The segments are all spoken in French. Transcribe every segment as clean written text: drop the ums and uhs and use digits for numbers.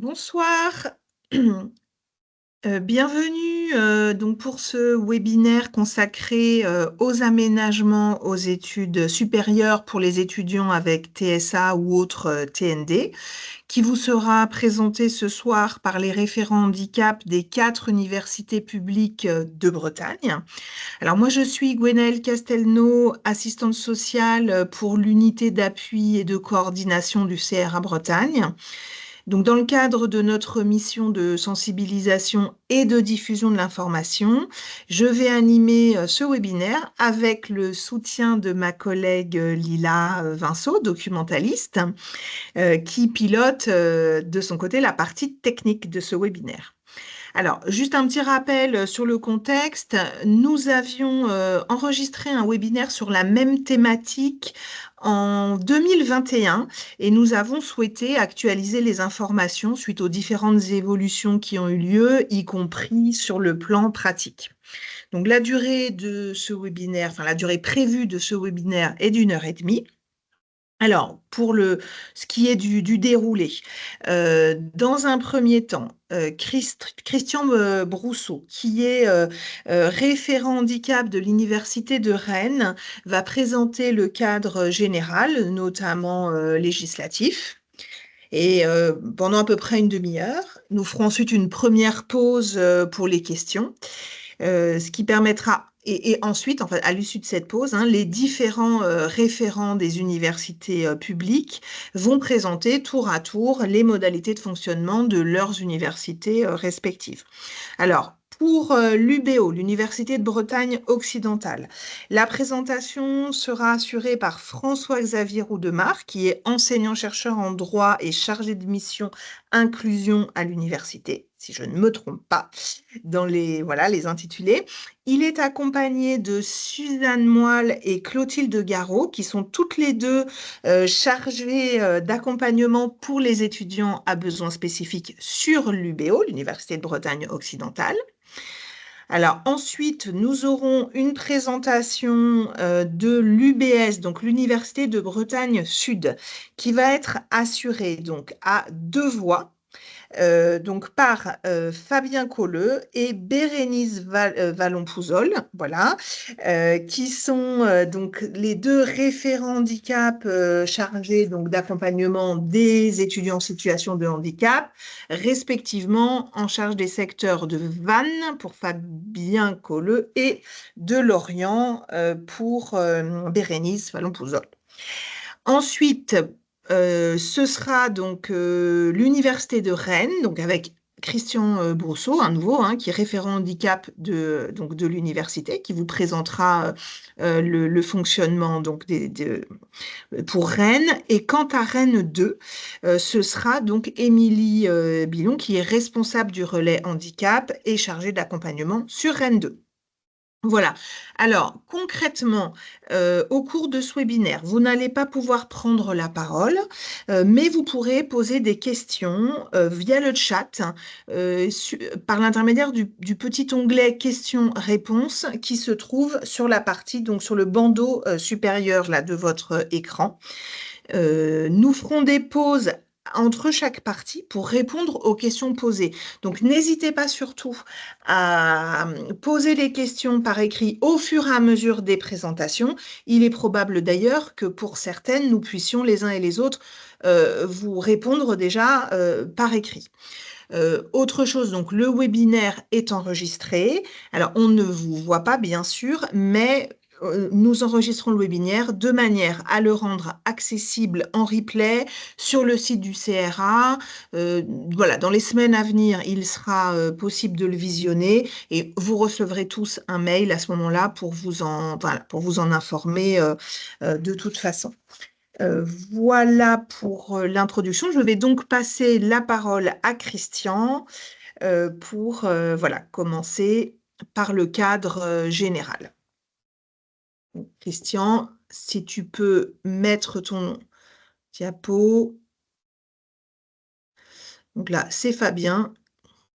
Bonsoir, bienvenue donc pour ce webinaire consacré aux aménagements aux études supérieures pour les étudiants avec TSA ou autre TND, qui vous sera présenté ce soir par les référents handicap des 4 universités publiques de Bretagne. Alors moi je suis Gwenaëlle Castelnau, assistante sociale pour l'unité d'appui et de coordination du CRA Bretagne. Donc, dans le cadre de notre mission de sensibilisation et de diffusion de l'information, je vais animer ce webinaire avec le soutien de ma collègue Lila Vinceau, documentaliste, qui pilote de son côté la partie technique de ce webinaire. Alors, juste un petit rappel sur le contexte. Nous avions enregistré un webinaire sur la même thématique en 2021 et nous avons souhaité actualiser les informations suite aux différentes évolutions qui ont eu lieu, y compris sur le plan pratique. Donc, la durée de ce webinaire, enfin la durée prévue de ce webinaire est d'1 h 30. Alors, pour ce qui est du déroulé, dans un premier temps, Christian Brousseau, qui est référent handicap de l'Université de Rennes, va présenter le cadre général, notamment législatif. Et pendant à peu près une demi-heure, nous ferons ensuite une première pause pour les questions. Ce qui permettra, et ensuite, en fait, à l'issue de cette pause, les différents référents des universités publiques vont présenter tour à tour les modalités de fonctionnement de leurs universités respectives. Alors, pour l'UBO, l'Université de Bretagne occidentale, la présentation sera assurée par François-Xavier Roudemar, qui est enseignant-chercheur en droit et chargé de mission inclusion à l'université, si je ne me trompe pas, dans les intitulés. Il est accompagné de Suzanne Moelle et Clotilde Garot, qui sont toutes les deux chargées d'accompagnement pour les étudiants à besoins spécifiques sur l'UBO, l'Université de Bretagne occidentale. Alors ensuite, nous aurons une présentation de l'UBS, donc l'Université de Bretagne Sud, qui va être assurée donc à 2 voix. Donc par Fabien Colleux et Bérénice Vallon-Pouzol, voilà, qui sont donc les 2 référents handicap chargés donc d'accompagnement des étudiants en situation de handicap, respectivement en charge des secteurs de Vannes pour Fabien Colleux et de Lorient pour Bérénice Vallon-Pouzol. Ensuite, ce sera donc l'Université de Rennes, donc avec Christian Brousseau, un nouveau, qui est référent handicap de l'université, qui vous présentera le fonctionnement donc, pour Rennes. Et quant à Rennes 2, ce sera donc Émilie Billon, qui est responsable du relais handicap et chargée d'accompagnement sur Rennes 2. Voilà. Alors, concrètement, au cours de ce webinaire, vous n'allez pas pouvoir prendre la parole, mais vous pourrez poser des questions via le chat par l'intermédiaire du petit onglet questions-réponses qui se trouve sur la partie, donc sur le bandeau supérieur là, de votre écran. Nous ferons des pauses entre chaque partie pour répondre aux questions posées. Donc, n'hésitez pas surtout à poser les questions par écrit au fur et à mesure des présentations. Il est probable d'ailleurs que pour certaines, nous puissions les uns et les autres vous répondre déjà par écrit. Autre chose, donc le webinaire est enregistré. Alors, on ne vous voit pas, bien sûr, mais nous enregistrons le webinaire de manière à le rendre accessible en replay sur le site du CRA. Voilà, dans les semaines à venir, il sera possible de le visionner et vous recevrez tous un mail à ce moment-là pour vous en informer de toute façon. Voilà pour l'introduction. Je vais donc passer la parole à Christian pour commencer par le cadre général. Christian, si tu peux mettre ton diapo. Donc là, c'est Fabien.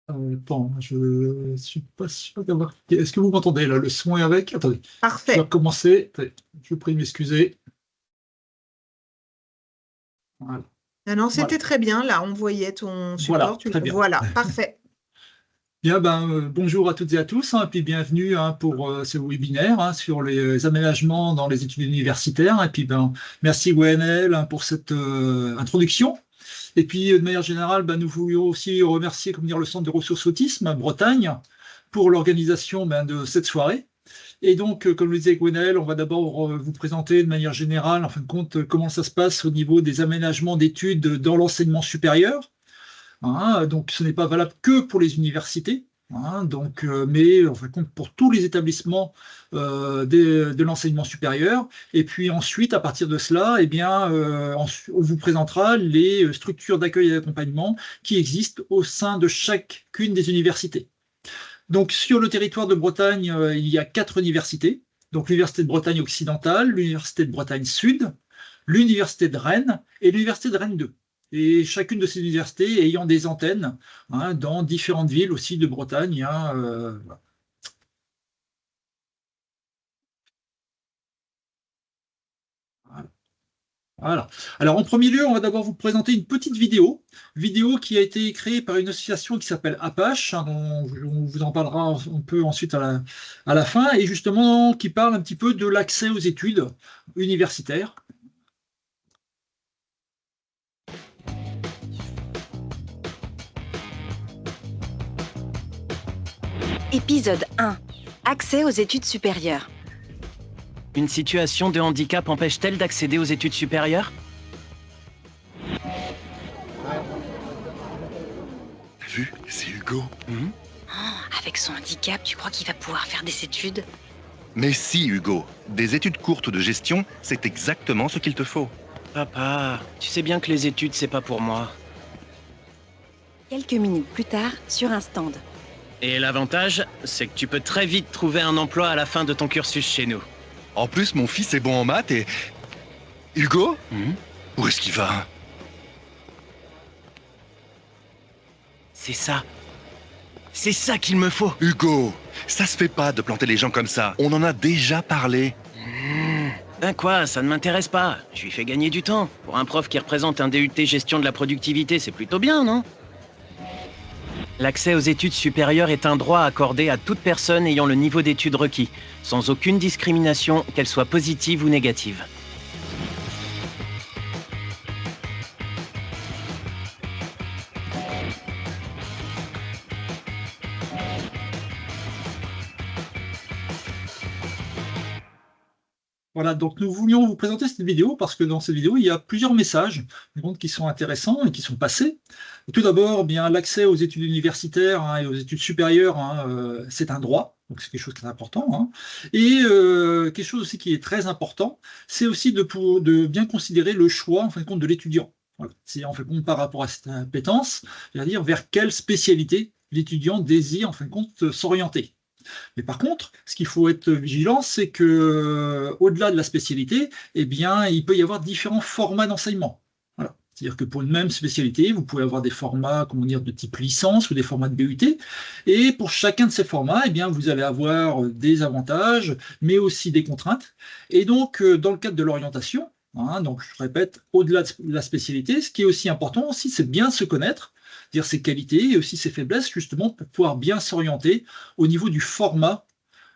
Attends, je suis pas sûr d'avoir. Est-ce que vous m'entendez là? Le son est avec? Attendez, je vais Parfait. recommencer. Attendez, je vous prie de m'excuser. Voilà. Non, non, Voilà, c'était très bien. Là, on voyait ton support. voilà, très bien. Voilà, parfait. Bien, bonjour à toutes et à tous, et puis bienvenue pour ce webinaire sur les aménagements dans les études universitaires. Et puis, merci WNL pour cette introduction. Et puis, de manière générale, nous voulions aussi remercier le Centre de ressources autisme Bretagne pour l'organisation de cette soirée. Et donc, comme le disait Gwenaël, on va d'abord vous présenter de manière générale, en fin de compte, comment ça se passe au niveau des aménagements d'études dans l'enseignement supérieur. Donc, ce n'est pas valable que pour les universités, mais en fin de compte pour tous les établissements de l'enseignement supérieur. Et puis ensuite, à partir de cela, on vous présentera les structures d'accueil et d'accompagnement qui existent au sein de chacune des universités. Donc, sur le territoire de Bretagne, il y a 4 universités. Donc, l'Université de Bretagne occidentale, l'Université de Bretagne Sud, l'Université de Rennes et l'Université de Rennes 2. Et chacune de ces universités ayant des antennes dans différentes villes aussi de Bretagne. Voilà. Alors, en premier lieu, on va d'abord vous présenter une petite vidéo qui a été créée par une association qui s'appelle Apache, dont on vous en parlera un peu ensuite à la fin, et justement qui parle un petit peu de l'accès aux études universitaires. Épisode 1. Accès aux études supérieures. Une situation de handicap empêche-t-elle d'accéder aux études supérieures? T'as vu? C'est Hugo. Avec son handicap, tu crois qu'il va pouvoir faire des études? Mais si, Hugo. Des études courtes de gestion, c'est exactement ce qu'il te faut. Papa, tu sais bien que les études, c'est pas pour moi. Quelques minutes plus tard, sur un stand. Et l'avantage, c'est que tu peux très vite trouver un emploi à la fin de ton cursus chez nous. En plus, mon fils est bon en maths et... Hugo? Où est-ce qu'il va? C'est ça. C'est ça qu'il me faut. Hugo, ça se fait pas de planter les gens comme ça. On en a déjà parlé. Ben quoi, ça ne m'intéresse pas. Je lui fais gagner du temps. Pour un prof qui représente un DUT gestion de la productivité, c'est plutôt bien, non? L'accès aux études supérieures est un droit accordé à toute personne ayant le niveau d'études requis, sans aucune discrimination, qu'elle soit positive ou négative. Voilà, donc nous voulions vous présenter cette vidéo parce que dans cette vidéo, il y a plusieurs messages qui sont intéressants et qui sont passés. Tout d'abord, l'accès aux études universitaires et aux études supérieures, c'est un droit, donc c'est quelque chose qui est important. Et quelque chose aussi qui est très important, c'est aussi de bien considérer le choix en fin de compte de l'étudiant. Voilà. C'est en fin de compte par rapport à cette appétence, c'est-à-dire vers quelle spécialité l'étudiant désire en fin de compte s'orienter. Mais par contre, ce qu'il faut être vigilant, c'est que au-delà de la spécialité, il peut y avoir différents formats d'enseignement. Voilà. C'est-à-dire que pour une même spécialité, vous pouvez avoir des formats, de type licence ou des formats de BUT. Et pour chacun de ces formats, vous allez avoir des avantages, mais aussi des contraintes. Et donc, dans le cadre de l'orientation, donc je répète, au-delà de la spécialité, ce qui est aussi important aussi, c'est bien se connaître, dire ses qualités et aussi ses faiblesses, justement pour pouvoir bien s'orienter au niveau du format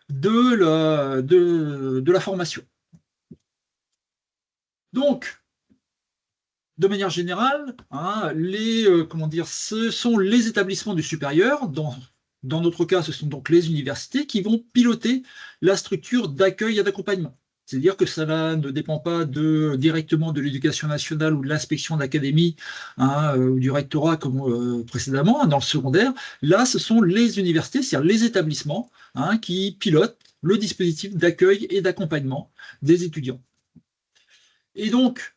de la formation. Donc, de manière générale, ce sont les établissements du supérieur, dans notre cas, ce sont donc les universités qui vont piloter la structure d'accueil et d'accompagnement. C'est-à-dire que cela ne dépend pas directement de l'éducation nationale ou de l'inspection d'académie ou du rectorat comme précédemment dans le secondaire. Là, ce sont les universités, c'est-à-dire les établissements qui pilotent le dispositif d'accueil et d'accompagnement des étudiants. Et donc,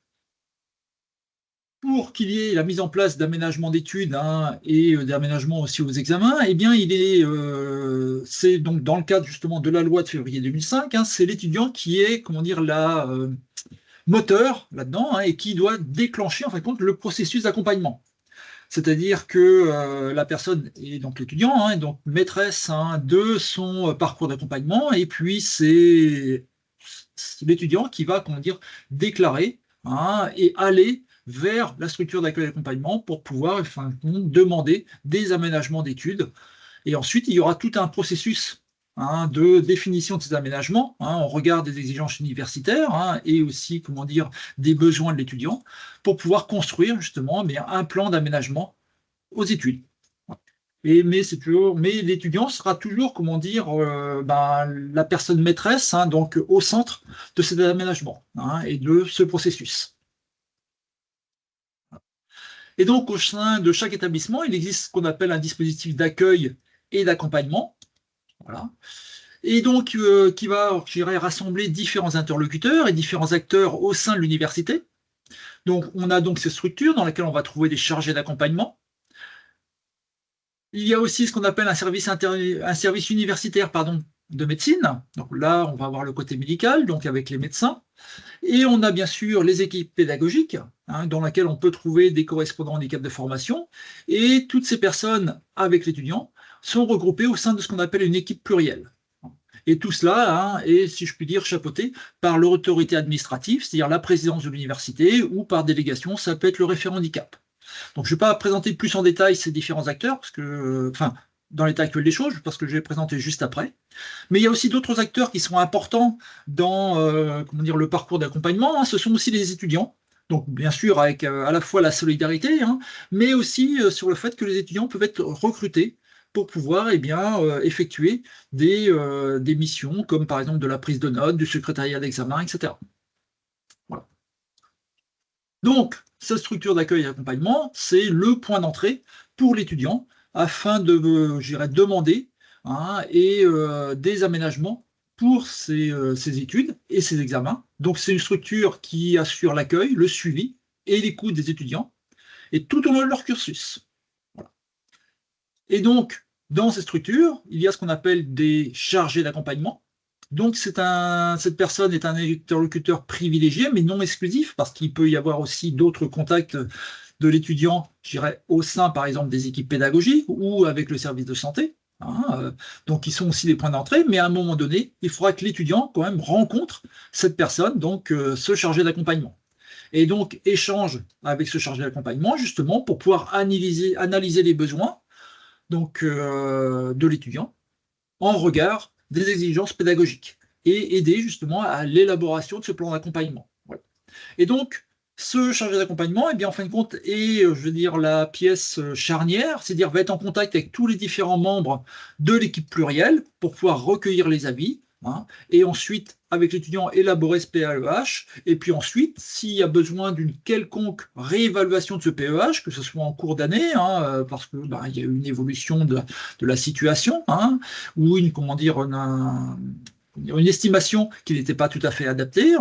pour qu'il y ait la mise en place d'aménagements d'études et d'aménagements aussi aux examens, c'est donc dans le cadre justement de la loi de février 2005, c'est l'étudiant qui est, la moteur là-dedans et qui doit déclencher en fin de compte le processus d'accompagnement. C'est-à-dire que la personne est donc l'étudiant, est donc maîtresse de son parcours d'accompagnement, et puis c'est l'étudiant qui va, déclarer et aller vers la structure d'accueil et d'accompagnement pour pouvoir enfin, demander des aménagements d'études. Et ensuite, il y aura tout un processus de définition de ces aménagements, on regarde des exigences universitaires et aussi, comment dire, des besoins de l'étudiant pour pouvoir construire justement un plan d'aménagement aux études. Mais l'étudiant sera toujours, comment dire, la personne maîtresse, donc au centre de cet aménagement et de ce processus. Et donc, au sein de chaque établissement, il existe ce qu'on appelle un dispositif d'accueil et d'accompagnement. Voilà. Et donc, qui va, je dirais, rassembler différents interlocuteurs et différents acteurs au sein de l'université. Donc, on a donc ces structures dans lesquelles on va trouver des chargés d'accompagnement. Il y a aussi ce qu'on appelle un service universitaire de médecine. Donc là, on va avoir le côté médical, donc avec les médecins. Et on a bien sûr les équipes pédagogiques, dans lesquelles on peut trouver des correspondants handicap de formation. Et toutes ces personnes avec l'étudiant sont regroupées au sein de ce qu'on appelle une équipe plurielle. Et tout cela est, si je puis dire, chapeauté par l'autorité administrative, c'est-à-dire la présidence de l'université, ou par délégation, ça peut être le référent handicap. Donc je ne vais pas présenter plus en détail ces différents acteurs, parce que, dans l'état actuel des choses, parce que je vais présenter juste après. Mais il y a aussi d'autres acteurs qui sont importants dans le parcours d'accompagnement. Ce sont aussi les étudiants. Donc bien sûr avec à la fois la solidarité, mais aussi sur le fait que les étudiants peuvent être recrutés pour pouvoir effectuer des missions comme par exemple de la prise de notes, du secrétariat d'examen, etc. Voilà. Donc, cette structure d'accueil et d'accompagnement, c'est le point d'entrée pour l'étudiant afin de demander des aménagements pour ses études et ses examens. Donc, c'est une structure qui assure l'accueil, le suivi et l'écoute des étudiants, et tout au long de leur cursus. Voilà. Et donc, dans ces structures, il y a ce qu'on appelle des chargés d'accompagnement. Donc, cette personne est un interlocuteur privilégié, mais non exclusif, parce qu'il peut y avoir aussi d'autres contacts de l'étudiant, je dirais, au sein, par exemple, des équipes pédagogiques ou avec le service de santé. Donc, ils sont aussi des points d'entrée, mais à un moment donné, il faudra que l'étudiant, quand même, rencontre cette personne, donc ce chargé d'accompagnement. Et donc, échange avec ce chargé d'accompagnement, justement, pour pouvoir analyser les besoins de l'étudiant en regard des exigences pédagogiques et aider justement à l'élaboration de ce plan d'accompagnement. Voilà. Et donc, ce chargé d'accompagnement, en fin de compte, est, la pièce charnière, c'est-à-dire va être en contact avec tous les différents membres de l'équipe plurielle pour pouvoir recueillir les avis, et ensuite, avec l'étudiant, élaborer ce PEH, et puis ensuite, s'il y a besoin d'une quelconque réévaluation de ce PEH, que ce soit en cours d'année, parce qu'il y a eu une évolution de la situation, ou une estimation qui n'était pas tout à fait adaptée,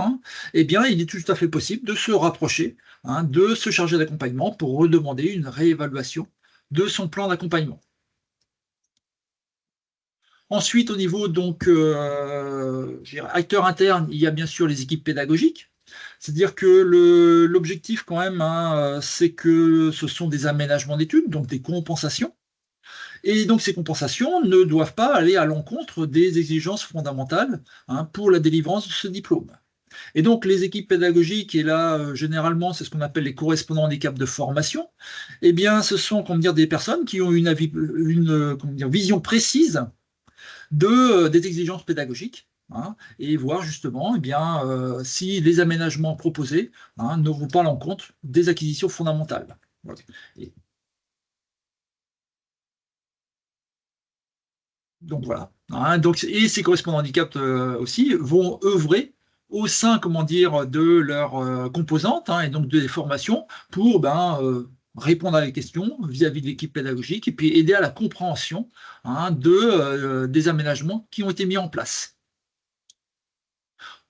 il est tout à fait possible de se rapprocher de ce chargé d'accompagnement pour redemander une réévaluation de son plan d'accompagnement. Ensuite, au niveau acteurs internes, il y a bien sûr les équipes pédagogiques. C'est-à-dire que l'objectif quand même, c'est que ce sont des aménagements d'études, donc des compensations. Et donc ces compensations ne doivent pas aller à l'encontre des exigences fondamentales pour la délivrance de ce diplôme. Et donc les équipes pédagogiques, et là généralement c'est ce qu'on appelle les correspondants handicap de formation, ce sont des personnes qui ont une vision précise des exigences pédagogiques et voir justement si les aménagements proposés ne vont pas à l'encontre des acquisitions fondamentales. Voilà. Donc voilà. Et ces correspondants handicap aussi vont œuvrer au sein, de leurs composantes et donc des formations pour répondre à des questions vis-à-vis de l'équipe pédagogique et puis aider à la compréhension des aménagements qui ont été mis en place.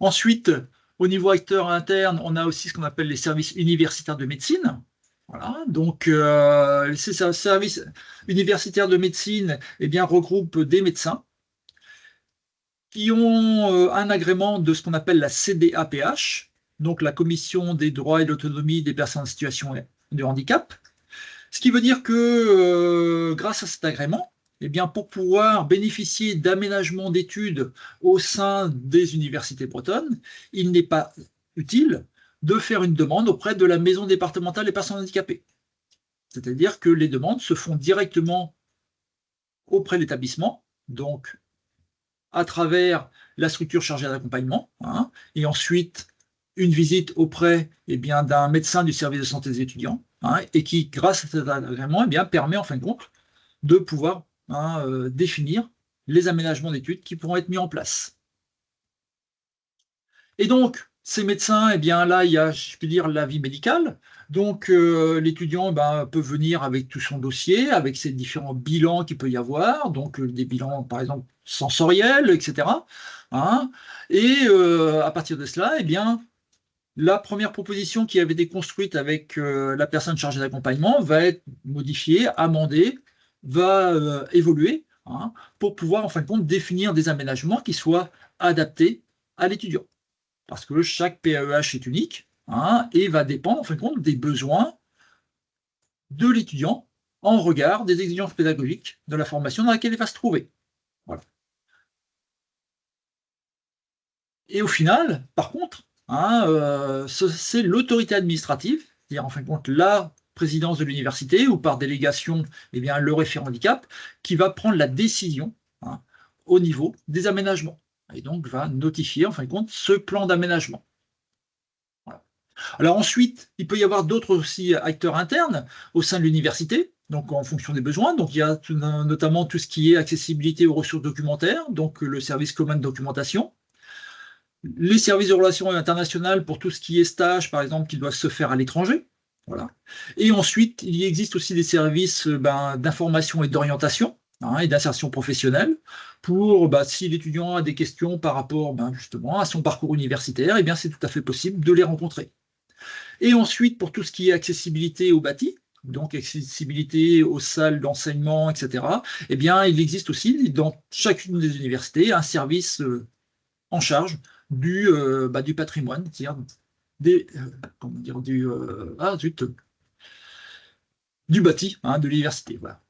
Ensuite, au niveau acteur interne, on a aussi ce qu'on appelle les services universitaires de médecine. Voilà, donc ces services universitaires de médecine regroupent des médecins qui ont un agrément de ce qu'on appelle la CDAPH, donc la Commission des droits et de l'autonomie des personnes en situation de handicap. Ce qui veut dire que grâce à cet agrément, pour pouvoir bénéficier d'aménagements d'études au sein des universités bretonnes, il n'est pas utile de faire une demande auprès de la maison départementale des personnes handicapées. C'est-à-dire que les demandes se font directement auprès de l'établissement, donc à travers la structure chargée d'accompagnement, hein, et ensuite une visite auprès d'un médecin du service de santé des étudiants, hein, et qui, grâce à cet agrément, permet en fin de compte de pouvoir définir les aménagements d'études qui pourront être mis en place. Et donc, ces médecins, là, il y a, je peux dire, l'avis médical. Donc, l'étudiant peut venir avec tout son dossier, avec ses différents bilans qu'il peut y avoir, donc des bilans, par exemple, sensoriels, etc. Hein, et à partir de cela, la première proposition qui avait été construite avec la personne chargée d'accompagnement va être modifiée, amendée, va évoluer, hein, pour pouvoir, en fin de compte, définir des aménagements qui soient adaptés à l'étudiant. Parce que chaque PAEH est unique, hein, et va dépendre, en fin de compte, des besoins de l'étudiant en regard des exigences pédagogiques de la formation dans laquelle il va se trouver. Voilà. Et au final, par contre, c'est l'autorité administrative, c'est-à-dire en fin de compte la présidence de l'université ou par délégation le référent handicap, qui va prendre la décision au niveau des aménagements et donc va notifier en fin de compte ce plan d'aménagement. Voilà. Alors ensuite, il peut y avoir d'autres aussi acteurs internes au sein de l'université, donc en fonction des besoins. Donc il y a notamment tout ce qui est accessibilité aux ressources documentaires, donc le service commun de documentation. Les services de relations internationales pour tout ce qui est stage, par exemple, qui doivent se faire à l'étranger. Voilà. Et ensuite, il existe aussi des services d'information et d'orientation, hein, et d'insertion professionnelle pour, si l'étudiant a des questions par rapport justement à son parcours universitaire, c'est tout à fait possible de les rencontrer. Et ensuite, pour tout ce qui est accessibilité au bâti, donc accessibilité aux salles d'enseignement, etc., il existe aussi dans chacune des universités un service en charge du patrimoine, c'est-à-dire du bâti, hein, de l'université. Voilà.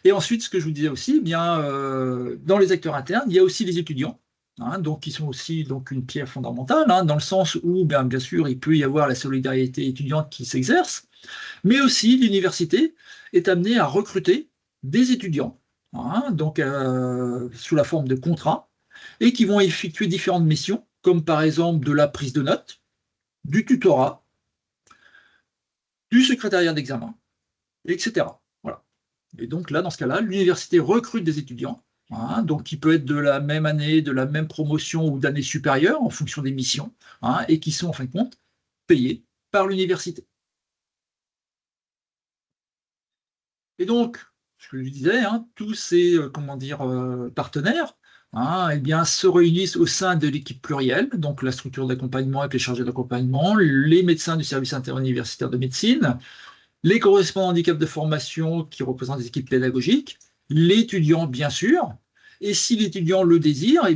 Et ensuite, ce que je vous disais aussi, dans les acteurs internes, il y a aussi les étudiants, hein, donc qui sont aussi donc une pierre fondamentale, hein, dans le sens où, bien sûr, il peut y avoir la solidarité étudiante qui s'exerce, mais aussi l'université est amenée à recruter des étudiants, hein, donc sous la forme de contrats, et qui vont effectuer différentes missions, comme par exemple de la prise de notes, du tutorat, du secrétariat d'examen, etc. Voilà. Et donc là, dans ce cas-là, l'université recrute des étudiants, hein, donc qui peut être de la même année, de la même promotion ou d'année supérieure, en fonction des missions, hein, et qui sont en fin de compte payés par l'université. Et donc, ce que je disais, hein, tous ces partenaires se réunissent au sein de l'équipe plurielle, donc la structure d'accompagnement avec les chargés d'accompagnement, les médecins du service interuniversitaire de médecine, les correspondants handicap de formation qui représentent des équipes pédagogiques, l'étudiant bien sûr, et si l'étudiant le désire,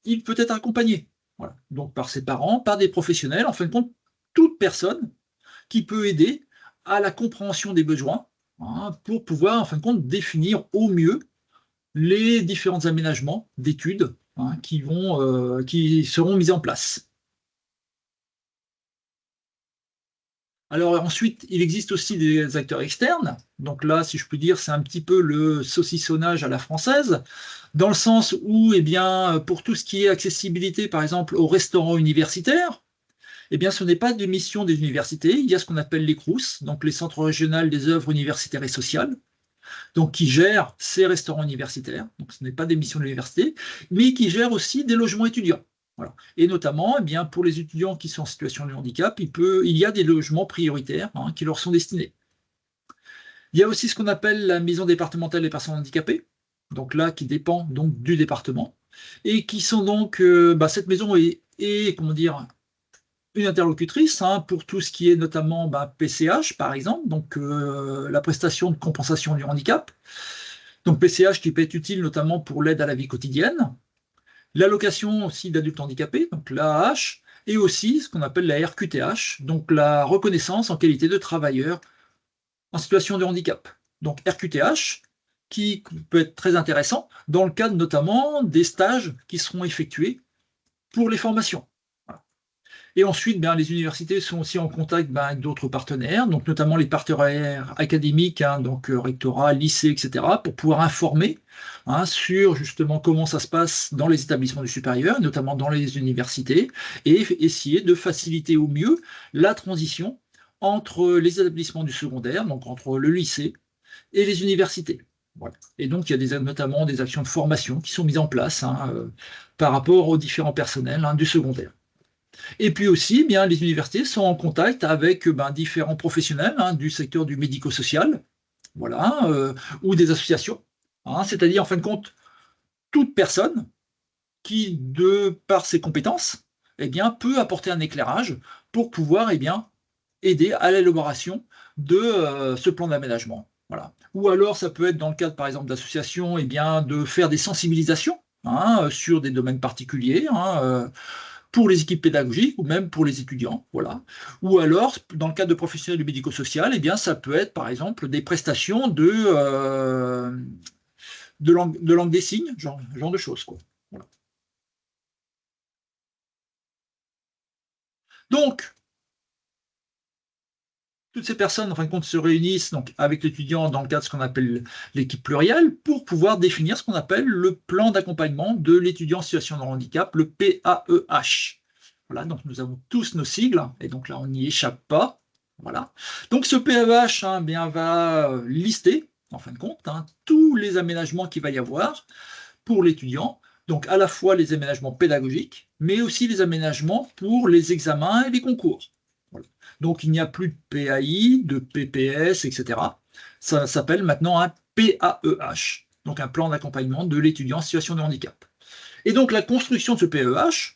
il peut être accompagné. Voilà. Donc par ses parents, par des professionnels, en fin de compte, toute personne qui peut aider à la compréhension des besoins, hein, pour pouvoir en fin de compte définir au mieux les différents aménagements d'études, hein, qui seront mis en place. Alors ensuite, il existe aussi des acteurs externes. Donc là, si je peux dire, c'est un petit peu le saucissonnage à la française, dans le sens où, pour tout ce qui est accessibilité, par exemple, aux restaurants universitaires, ce n'est pas de mission des universités. Il y a ce qu'on appelle les CROUS, donc les centres régionaux des œuvres universitaires et sociales, donc qui gèrent ces restaurants universitaires. Donc ce n'est pas des missions de l'université, mais qui gèrent aussi des logements étudiants. Voilà. Et notamment, pour les étudiants qui sont en situation de handicap, il y a des logements prioritaires, hein, qui leur sont destinés. Il y a aussi ce qu'on appelle la maison départementale des personnes handicapées, donc là, qui dépend donc du département, et qui sont donc, cette maison est une interlocutrice, hein, pour tout ce qui est notamment PCH, par exemple, donc la prestation de compensation du handicap. Donc PCH qui peut être utile notamment pour l'aide à la vie quotidienne, l'allocation aussi d'adultes handicapés, donc l'AAH, et aussi ce qu'on appelle la RQTH, donc la reconnaissance en qualité de travailleur en situation de handicap. Donc RQTH, qui peut être très intéressant dans le cadre notamment des stages qui seront effectués pour les formations. Voilà. Et ensuite, ben, les universités sont aussi en contact avec d'autres partenaires, donc notamment les partenaires académiques, donc rectorat, lycée, etc., pour pouvoir informer sur justement comment ça se passe dans les établissements du supérieur, notamment dans les universités, et essayer de faciliter au mieux la transition entre les établissements du secondaire, donc entre le lycée et les universités. Voilà. Et donc, il y a notamment des actions de formation qui sont mises en place par rapport aux différents personnels du secondaire. Et puis aussi, bien, les universités sont en contact avec différents professionnels du secteur du médico-social, voilà, ou des associations. C'est-à-dire, en fin de compte, toute personne qui, de par ses compétences, peut apporter un éclairage pour pouvoir aider à l'élaboration de ce plan d'aménagement. Voilà. Ou alors, ça peut être dans le cadre, par exemple, d'associations, de faire des sensibilisations sur des domaines particuliers, pour les équipes pédagogiques ou même pour les étudiants. Voilà. Ou alors, dans le cadre de professionnels du médico-social, ça peut être, par exemple, des prestations de langue des signes, genre de choses, quoi. Voilà. Donc, toutes ces personnes, en fin de compte, se réunissent donc, avec l'étudiant dans le cadre de ce qu'on appelle l'équipe plurielle pour pouvoir définir ce qu'on appelle le plan d'accompagnement de l'étudiant en situation de handicap, le PAEH. Voilà, donc nous avons tous nos sigles, et donc là, on n'y échappe pas. Voilà. Donc ce PAEH va lister, en fin de compte, tous les aménagements qu'il va y avoir pour l'étudiant, donc à la fois les aménagements pédagogiques, mais aussi les aménagements pour les examens et les concours. Voilà. Donc, il n'y a plus de PAI, de PPS, etc. Ça s'appelle maintenant un PAEH, donc un plan d'accompagnement de l'étudiant en situation de handicap. Et donc, la construction de ce PAEH,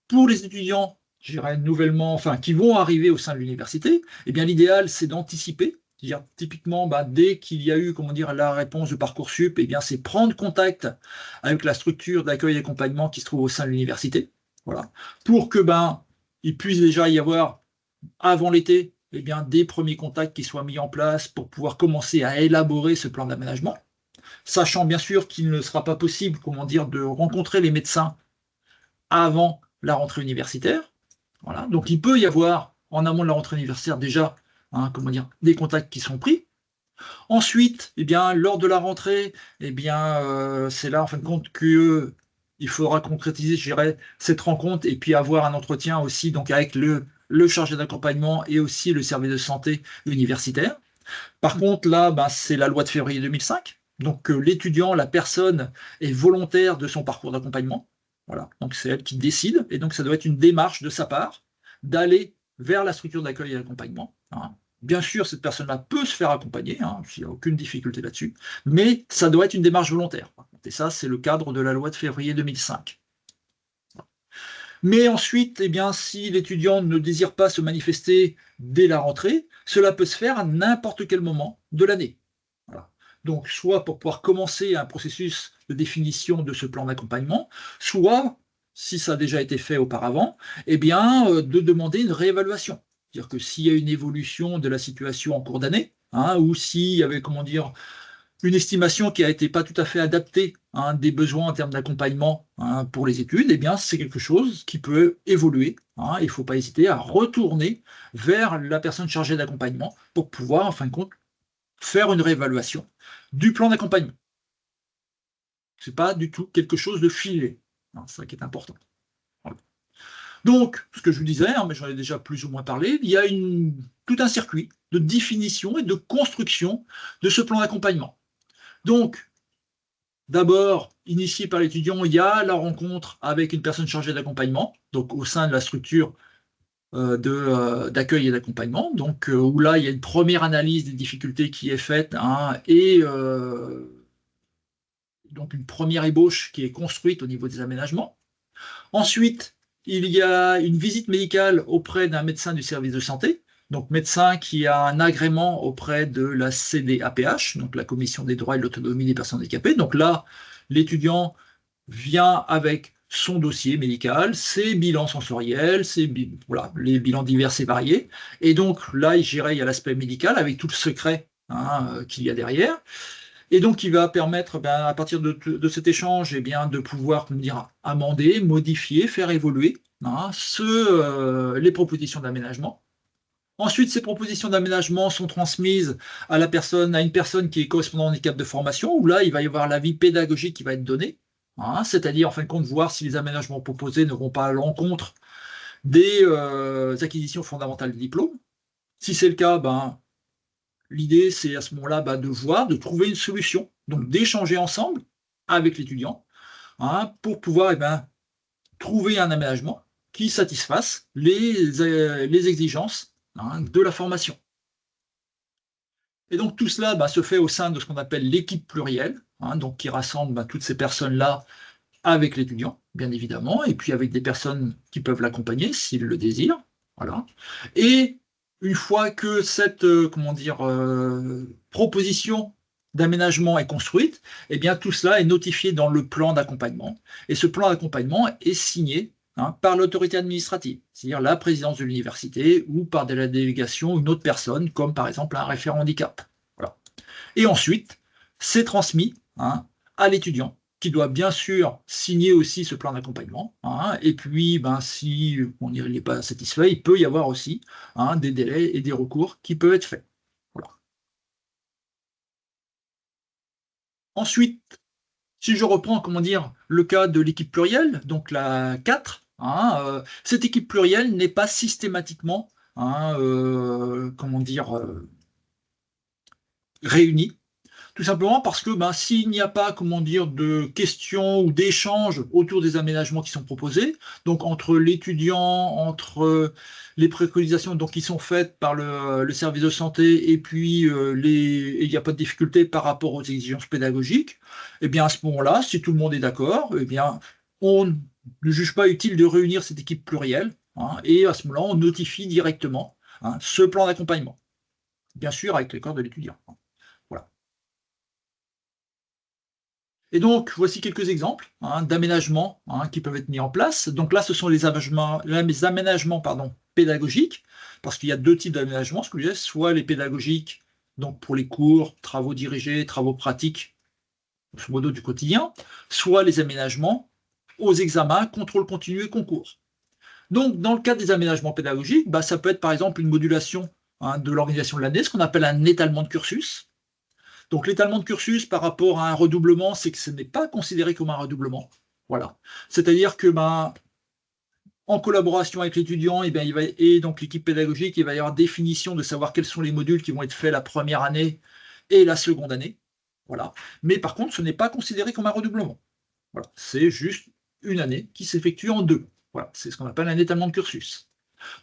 pour les étudiants, je dirais nouvellement, qui vont arriver au sein de l'université, l'idéal, c'est d'anticiper. C'est-à-dire, typiquement, dès qu'il y a eu, la réponse de Parcoursup, c'est prendre contact avec la structure d'accueil et d'accompagnement qui se trouve au sein de l'université. Voilà. Pour que, il puisse déjà y avoir, avant l'été, des premiers contacts qui soient mis en place pour pouvoir commencer à élaborer ce plan d'aménagement, sachant bien sûr qu'il ne sera pas possible, de rencontrer les médecins avant la rentrée universitaire. Voilà. Donc il peut y avoir, en amont de la rentrée universitaire, déjà, des contacts qui sont pris. Ensuite, lors de la rentrée, c'est là, en fin de compte, que il faudra concrétiser, je dirais, cette rencontre et puis avoir un entretien aussi donc avec le chargé d'accompagnement et aussi le service de santé universitaire. Par contre, là, c'est la loi de février 2005. Donc, l'étudiant, la personne est volontaire de son parcours d'accompagnement. Voilà. Donc, c'est elle qui décide. Et donc, ça doit être une démarche de sa part d'aller vers la structure d'accueil et d'accompagnement. Bien sûr, cette personne-là peut se faire accompagner, il n'y a aucune difficulté là-dessus, mais ça doit être une démarche volontaire. Et ça, c'est le cadre de la loi de février 2005. Mais ensuite, si l'étudiant ne désire pas se manifester dès la rentrée, cela peut se faire à n'importe quel moment de l'année. Voilà. Donc, soit pour pouvoir commencer un processus de définition de ce plan d'accompagnement, soit, si ça a déjà été fait auparavant, de demander une réévaluation. C'est-à-dire que s'il y a une évolution de la situation en cours d'année, ou s'il y avait, une estimation qui n'a été pas tout à fait adaptée des besoins en termes d'accompagnement pour les études, c'est quelque chose qui peut évoluer. Il ne faut pas hésiter à retourner vers la personne chargée d'accompagnement pour pouvoir, en fin de compte, faire une réévaluation du plan d'accompagnement. Ce n'est pas du tout quelque chose de filé. C'est ça qui est important. Voilà. Donc, ce que je vous disais, mais j'en ai déjà plus ou moins parlé, il y a tout un circuit de définition et de construction de ce plan d'accompagnement. Donc, d'abord, initié par l'étudiant, il y a la rencontre avec une personne chargée d'accompagnement, donc au sein de la structure d'accueil et d'accompagnement, donc où là, il y a une première analyse des difficultés qui est faite, et donc une première ébauche qui est construite au niveau des aménagements. Ensuite, il y a une visite médicale auprès d'un médecin du service de santé, donc médecin qui a un agrément auprès de la CDAPH, donc la Commission des droits et de l'autonomie des personnes handicapées. Donc là, l'étudiant vient avec son dossier médical, ses bilans sensoriels, les bilans divers et variés. Et donc là, il y a l'aspect médical avec tout le secret qu'il y a derrière. Et donc, il va permettre, à partir de cet échange, de pouvoir amender, modifier, faire évoluer les propositions d'aménagement. Ensuite, ces propositions d'aménagement sont transmises à une personne qui est correspondant handicap de formation, où là, il va y avoir l'avis pédagogique qui va être donné, c'est-à-dire, en fin de compte, voir si les aménagements proposés ne vont pas à l'encontre des acquisitions fondamentales des diplômes. Si c'est le cas, l'idée, c'est à ce moment-là de trouver une solution, donc d'échanger ensemble avec l'étudiant, pour pouvoir trouver un aménagement qui satisfasse les exigences de la formation. Et donc tout cela se fait au sein de ce qu'on appelle l'équipe plurielle, donc qui rassemble toutes ces personnes-là avec l'étudiant, bien évidemment, et puis avec des personnes qui peuvent l'accompagner s'ils le désirent. Voilà. Et une fois que cette proposition d'aménagement est construite, eh bien tout cela est notifié dans le plan d'accompagnement. Et ce plan d'accompagnement est signé par l'autorité administrative, c'est-à-dire la présidence de l'université ou par de la délégation une autre personne, comme par exemple un référent handicap. Voilà. Et ensuite, c'est transmis à l'étudiant, qui doit bien sûr signer aussi ce plan d'accompagnement. Et puis, si il n'est pas satisfait, il peut y avoir aussi des délais et des recours qui peuvent être faits. Voilà. Ensuite, si je reprends, le cas de l'équipe plurielle, donc la 4, cette équipe plurielle n'est pas systématiquement, réunie. Tout simplement parce que s'il n'y a pas de questions ou d'échanges autour des aménagements qui sont proposés, donc entre l'étudiant, entre les préconisations qui sont faites par le service de santé et puis il n'y a pas de difficulté par rapport aux exigences pédagogiques, et bien à ce moment-là, si tout le monde est d'accord, et bien on ne juge pas utile de réunir cette équipe plurielle, et à ce moment-là, on notifie directement ce plan d'accompagnement, bien sûr avec l'accord de l'étudiant. Voilà. Et donc, voici quelques exemples d'aménagements qui peuvent être mis en place. Donc là, ce sont les aménagements pédagogiques, parce qu'il y a deux types d'aménagements, ce que je disais, soit les pédagogiques, donc pour les cours, travaux dirigés, travaux pratiques, grosso modo du quotidien, soit les aménagements aux examens, contrôle continu et concours. Donc, dans le cadre des aménagements pédagogiques, ça peut être par exemple une modulation de l'organisation de l'année, ce qu'on appelle un étalement de cursus. Donc l'étalement de cursus par rapport à un redoublement, c'est que ce n'est pas considéré comme un redoublement. Voilà. C'est-à-dire que en collaboration avec l'étudiant et donc l'équipe pédagogique, il va y avoir définition de savoir quels sont les modules qui vont être faits la première année et la seconde année. Voilà. Mais par contre, ce n'est pas considéré comme un redoublement. Voilà. C'est juste une année qui s'effectue en deux. Voilà. C'est ce qu'on appelle un étalement de cursus.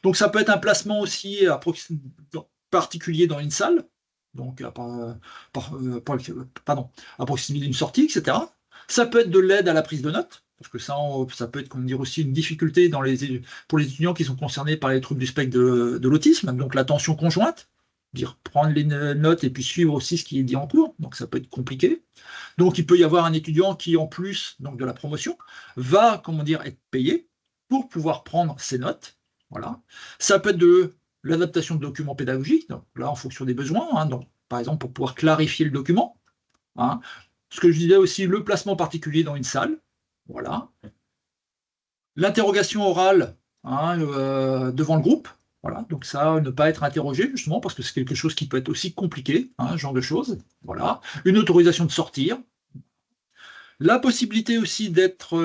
Donc ça peut être un placement aussi particulier dans une salle, donc à proximité d'une sortie, etc. Ça peut être de l'aide à la prise de notes, parce que ça peut être aussi une difficulté pour les étudiants qui sont concernés par les troubles du spectre de l'autisme, donc l'attention conjointe, dire prendre les notes et puis suivre aussi ce qui est dit en cours, donc ça peut être compliqué. Donc il peut y avoir un étudiant qui, en plus de la promotion, va être payé pour pouvoir prendre ses notes. Voilà. Ça peut être de l'adaptation de documents pédagogiques, donc là en fonction des besoins, donc, par exemple pour pouvoir clarifier le document. Ce que je disais aussi, le placement particulier dans une salle. Voilà. L'interrogation orale devant le groupe. Voilà. Donc ça, ne pas être interrogé justement parce que c'est quelque chose qui peut être aussi compliqué, ce genre de choses. Voilà. Une autorisation de sortir. La possibilité aussi d'être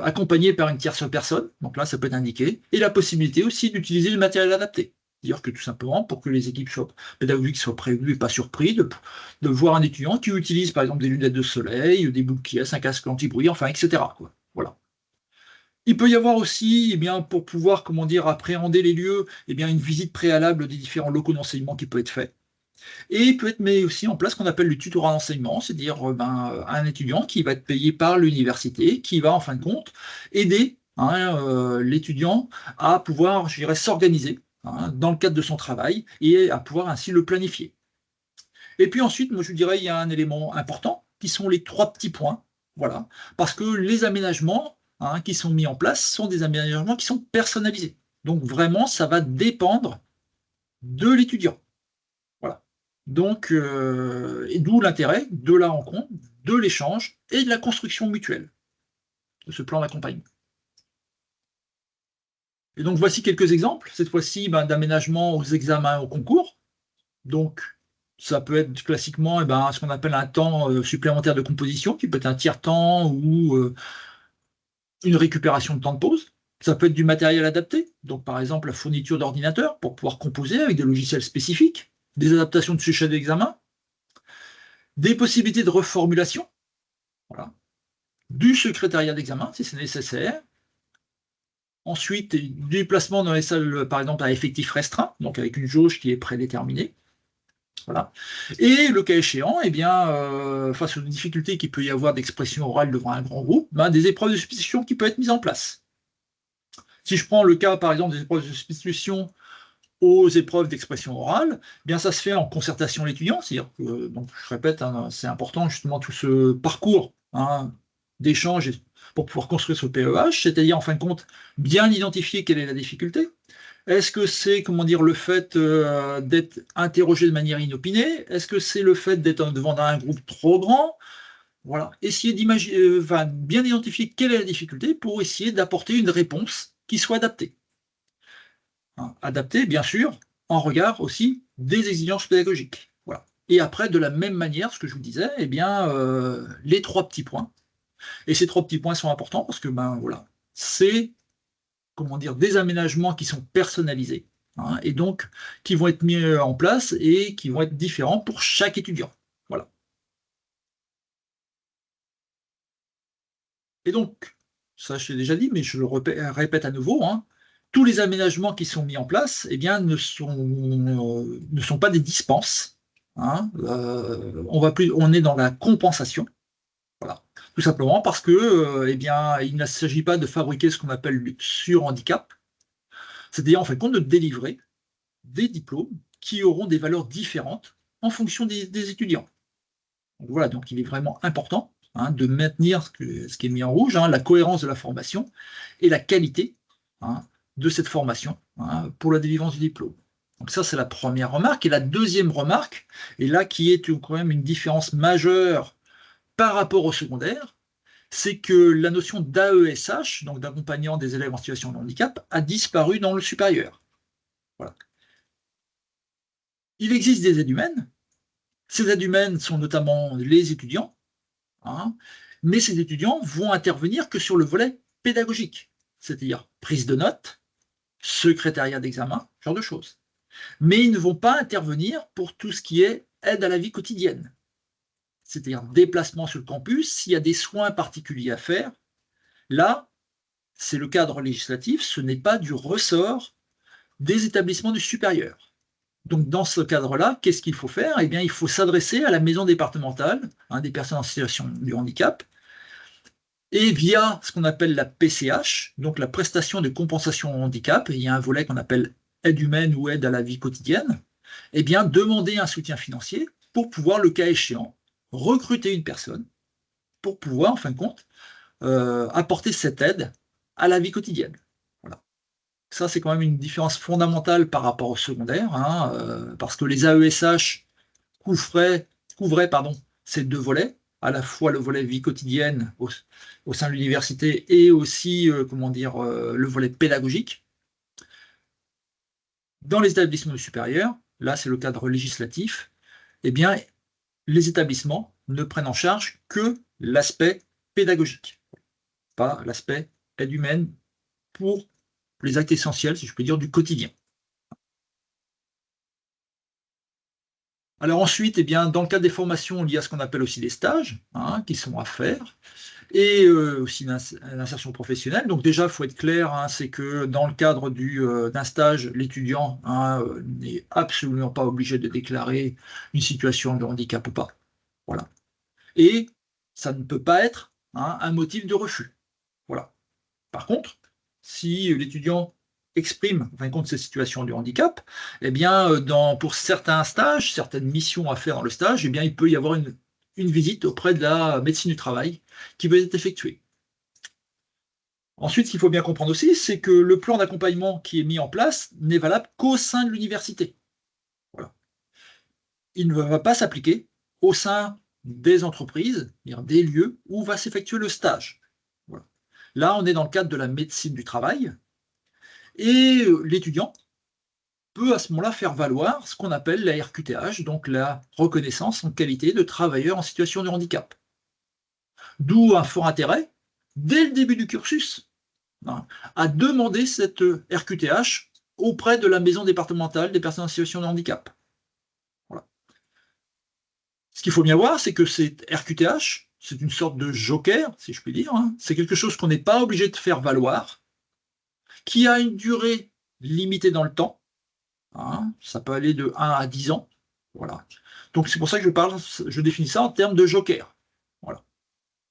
accompagné par une tierce personne, donc là ça peut être indiqué, et la possibilité aussi d'utiliser du matériel adapté. C'est-à-dire que tout simplement, pour que les équipes pédagogiques soient prévenues et pas surpris de voir un étudiant qui utilise par exemple des lunettes de soleil, des boucles qui un casque anti-bruit, etc. Voilà. Il peut y avoir aussi, pour pouvoir appréhender les lieux, une visite préalable des différents locaux d'enseignement qui peut être faite. Et il peut être mis aussi en place ce qu'on appelle le tutorat d'enseignement, c'est-à-dire un étudiant qui va être payé par l'université, qui va en fin de compte aider l'étudiant à pouvoir, s'organiser dans le cadre de son travail et à pouvoir ainsi le planifier. Et puis ensuite, moi je dirais, il y a un élément important qui sont les 3 petits points, voilà, parce que les aménagements qui sont mis en place sont des aménagements qui sont personnalisés. Donc vraiment, ça va dépendre de l'étudiant. Donc, et d'où l'intérêt de la rencontre, de l'échange et de la construction mutuelle de ce plan d'accompagnement. Et donc, voici quelques exemples, cette fois-ci, d'aménagement aux examens au concours. Donc, ça peut être classiquement ce qu'on appelle un temps supplémentaire de composition, qui peut être un tiers-temps ou une récupération de temps de pause. Ça peut être du matériel adapté, donc par exemple la fourniture d'ordinateurs pour pouvoir composer avec des logiciels spécifiques, des adaptations de sujets d'examen, des possibilités de reformulation, voilà, du secrétariat d'examen si c'est nécessaire. Ensuite, du placement dans les salles, par exemple, à effectif restreint, donc avec une jauge qui est prédéterminée. Voilà. Et le cas échéant, face aux difficultés qu'il peut y avoir d'expression orale devant un grand groupe, des épreuves de substitution qui peuvent être mises en place. Si je prends le cas, par exemple, des épreuves de substitution aux épreuves d'expression orale, ça se fait en concertation l'étudiant, c'est-à-dire que, donc, je répète, c'est important justement tout ce parcours d'échange pour pouvoir construire ce PEH, c'est-à-dire en fin de compte bien identifier quelle est la difficulté. Est-ce que c'est, le fait d'être interrogé de manière inopinée? Est-ce que c'est le fait d'être devant un groupe trop grand? Voilà. Essayer d'imaginer, bien identifier quelle est la difficulté pour essayer d'apporter une réponse qui soit adaptée. Adaptée, bien sûr, en regard aussi des exigences pédagogiques. Voilà. Et après, de la même manière, ce que je vous disais, les 3 petits points. Et ces 3 petits points sont importants parce que, c'est des aménagements qui sont personnalisés, et donc qui vont être mis en place et qui vont être différents pour chaque étudiant. Voilà. Et donc, ça je l'ai déjà dit, mais je le répète à nouveau, tous les aménagements qui sont mis en place ne sont pas des dispenses. On est dans la compensation. Voilà. Tout simplement parce que il ne s'agit pas de fabriquer ce qu'on appelle le surhandicap, c'est-à-dire en fin de compte de délivrer des diplômes qui auront des valeurs différentes en fonction des étudiants. Donc voilà, donc il est vraiment important de maintenir ce qui est mis en rouge, la cohérence de la formation et la qualité de cette formation pour la délivrance du diplôme. Donc ça, c'est la première remarque. Et la deuxième remarque, et là qui est quand même une différence majeure par rapport au secondaire, c'est que la notion d'AESH, donc d'accompagnant des élèves en situation de handicap, a disparu dans le supérieur. Voilà. Il existe des aides humaines. Ces aides humaines sont notamment les étudiants, mais ces étudiants vont intervenir que sur le volet pédagogique, c'est-à-dire prise de notes, secrétariat d'examen, ce genre de choses. Mais ils ne vont pas intervenir pour tout ce qui est aide à la vie quotidienne, c'est-à-dire déplacement sur le campus, s'il y a des soins particuliers à faire. Là, c'est le cadre législatif, ce n'est pas du ressort des établissements du supérieur. Donc, dans ce cadre-là, qu'est-ce qu'il faut faire? Il faut s'adresser à la maison départementale des personnes en situation de handicap, et via ce qu'on appelle la PCH, donc la prestation de compensation au handicap, il y a un volet qu'on appelle aide humaine ou aide à la vie quotidienne, demander un soutien financier pour pouvoir, le cas échéant, recruter une personne pour pouvoir, en fin de compte, apporter cette aide à la vie quotidienne. Voilà. Ça, c'est quand même une différence fondamentale par rapport au secondaire, parce que les AESH couvraient ces 2 volets, à la fois le volet vie quotidienne au sein de l'université et aussi le volet pédagogique. Dans les établissements supérieurs, là c'est le cadre législatif, les établissements ne prennent en charge que l'aspect pédagogique, pas l'aspect aide humaine pour les actes essentiels, si je peux dire, du quotidien. Alors ensuite, dans le cadre des formations, il y a ce qu'on appelle aussi des stages qui sont à faire, et aussi l'insertion professionnelle. Donc déjà, il faut être clair, c'est que dans le cadre d'un stage, l'étudiant n'est absolument pas obligé de déclarer une situation de handicap ou pas. Voilà. Et ça ne peut pas être un motif de refus. Voilà. Par contre, si l'étudiant exprime, en fin de compte, ces situations de handicap, pour certains stages, certaines missions à faire dans le stage, il peut y avoir une visite auprès de la médecine du travail qui peut être effectuée. Ensuite, ce qu'il faut bien comprendre aussi, c'est que le plan d'accompagnement qui est mis en place n'est valable qu'au sein de l'université. Voilà. Il ne va pas s'appliquer au sein des entreprises, des lieux où va s'effectuer le stage. Voilà. Là, on est dans le cadre de la médecine du travail, Et l'étudiant peut à ce moment-là faire valoir ce qu'on appelle la RQTH, donc la reconnaissance en qualité de travailleur en situation de handicap. D'où un fort intérêt, dès le début du cursus, hein, à demander cette RQTH auprès de la maison départementale des personnes en situation de handicap. Voilà. Ce qu'il faut bien voir, c'est que cette RQTH, c'est une sorte de joker, si je puis dire, hein. C'est quelque chose qu'on n'est pas obligé de faire valoir, qui a une durée limitée dans le temps, hein. Ça peut aller de 1 à 10 ans. Voilà. Donc c'est pour ça que je définis ça en termes de joker. Voilà.